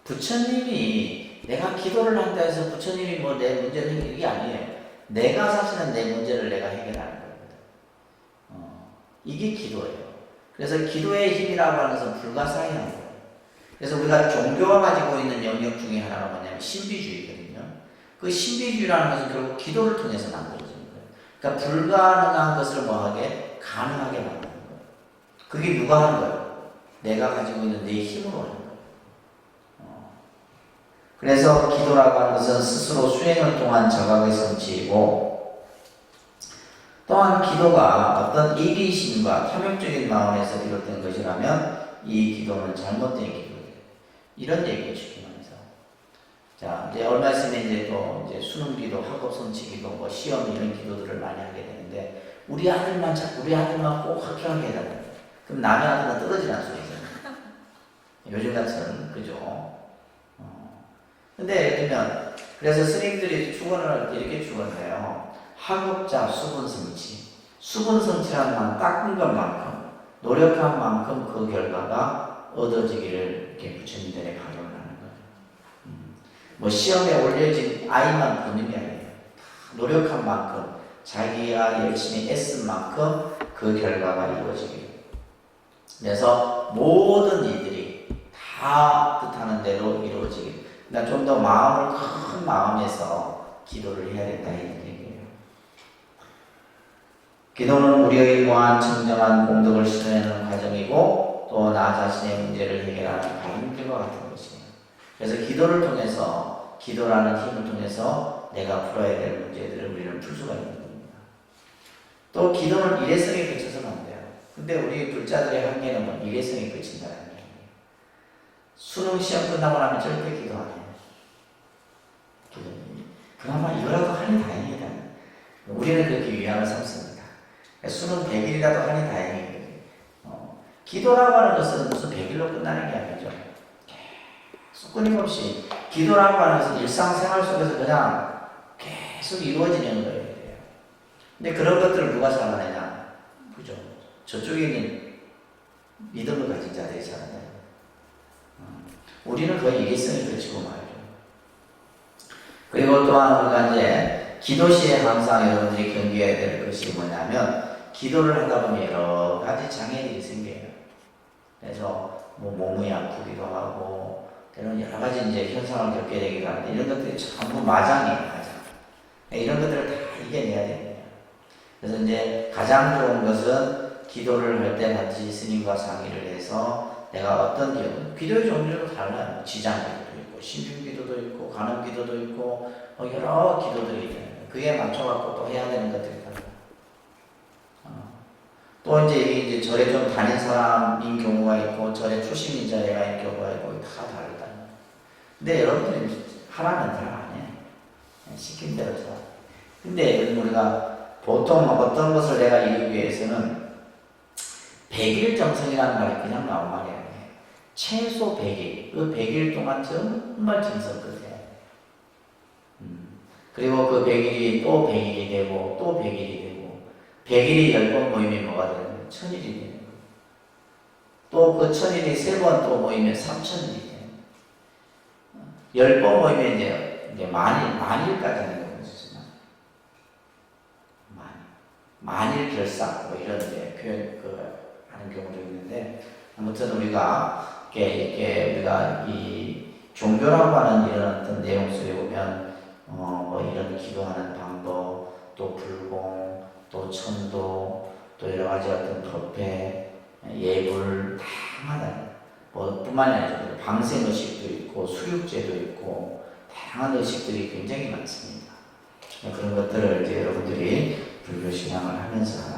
부처님이 내가 기도를 한다 해서 부처님이 뭐 내 문제를 해결하는 게 아니에요. 내가 사실은 내 문제를 내가 해결하는 거거든. 이게 기도예요. 그래서 기도의 힘이라고 하는 것은 불가사의한 거예요. 그래서 우리가 종교가 가지고 있는 영역 중에 하나가 뭐냐면 신비주의거든요. 그 신비주의라는 것은 결국 기도를 통해서 만들어지는 거예요. 그러니까 불가능한 것을 뭐하게? 가능하게 만드는 거예요. 그게 누가 하는 거예요? 내가 가지고 있는 내 힘으로 하는 거예요. 그래서 기도라고 하는 것은 스스로 수행을 통한 자각의 성취이고, 또한 기도가 어떤 이기심과 탐욕적인 마음에서 비롯된 것이라면 이 기도는 잘못된 기도예요. 이런 얘기를 쉽게 말해서. 자, 이제 얼마 있으면 이제 또 이제 수능 기도, 학업 성취 기도, 뭐 시험 이런 기도들을 많이 하게 되는데, 우리 아들만 꼭 합격하게 해달라. 그럼 남의 아들은 떨어지는 소리잖아요. 요즘 같은, 그죠? 근데 예를 들면, 그래서 스님들이 축원을 할 때 이렇게 축원을 해요. 학업자 수분 성취. 수분 성취라는 건 닦은 것만큼, 노력한 만큼 그 결과가 얻어지기를 이렇게 부처님들의 발언을 하는 거예요. 뭐 시험에 올려진 아이만 보는 게 아니에요. 노력한 만큼, 자기가 열심히 애쓴 만큼 그 결과가 이루어지기를. 그래서 모든 이들이 다 뜻하는 대로 이루어지기를. 그러니까 좀 더 마음을 큰 마음에서 기도를 해야 된다 이런 얘기예요. 기도는 우리의 무한 청정한 공덕을 실현하는 과정이고 또 나 자신의 문제를 해결하는 발림길과 같은 것이에요. 그래서 기도를 통해서 기도라는 힘을 통해서 내가 풀어야 될 문제들을 우리는 풀 수가 있는 겁니다. 또 기도는 일회성에 그쳐서는 안 돼요. 근데 우리 불자들의 한계는 뭐 일회성에 그친다는 얘기예요. 수능 시험 끝나고 나면 절대 기도 안 해요. 그나마 이거라도 하니 다행이다. 우리는 그렇게 위안을 삼습니다. 수능 100일이라도 하니 다행이거든요. 기도라고 하는 것은 무슨 100일로 끝나는 게 아니죠. 계속 끊임없이 기도라고 하는 것은 일상생활 속에서 그냥 계속 이루어지는 거예요. 근데 그런 것들을 누가 살아내냐? 그죠? 저쪽에 있는 믿음을 가진 자들이 살아내요. 우리는 거의 일회성이 그치고 말이죠. 그리고 또한 우리가 이제 기도 시에 항상 여러분들이 경계해야 될 것이 뭐냐면 기도를 하다 보면 여러 가지 장애들이 생겨요. 그래서 뭐 몸이 아프기도 하고 때로는 여러 가지 이제 현상을 겪게 되기도 하는데 이런 것들이 전부 마장이에요. 마장. 이런 것들을 다 이겨내야 됩니다. 그래서 이제 가장 좋은 것은 기도를 할 때 반드시 스님과 상의를 해서 내가 어떤 기도의 종류도 달라요. 지장기도도 있고 신중기도도 있고 간음기도도 있고 여러 기도들이 있잖아요. 그에 맞춰갖고 또 해야 되는 것들이 달라요. 또 이제 절에 좀 다닌 사람인 경우가 있고 절에 초심인자가 있는 경우가 있고 다 다르다. 근데 여러분들이 하라면 다 안 해. 시킨 대로 다. 근데 우리가 보통 어떤 것을 내가 이루기 위해서는 100일 정성이라는 말이 그냥 나온 말이 아니에요. 최소 100일. 그 100일 동안 정말 정성 끝에. 그리고 그 100일이 또 100일이 되고 또 100일이 되고 100일이 10번 모이면 뭐가 되는 거예요? 1000일이 되는 거예요. 또 그 1000일이 3번 또 모이면 3000일이 되는 거예요. 10번 모이면 이제 만일까지 하는 거예요. 만일 결상 뭐 이런 이제 표현 하는 경우도 있는데 아무튼 우리가 이렇게 우리가 이 종교라고 하는 이런 어떤 내용 속에 보면 뭐 이런 기도하는 방법, 또 불공, 또 천도, 또 여러 가지 어떤 법회, 예불 다양하다. 뭐 뿐만이 아니라 방생 의식도 있고 수육제도 있고 다양한 의식들이 굉장히 많습니다. 그런 것들을 이제 여러분들이 불교 신앙을 하면서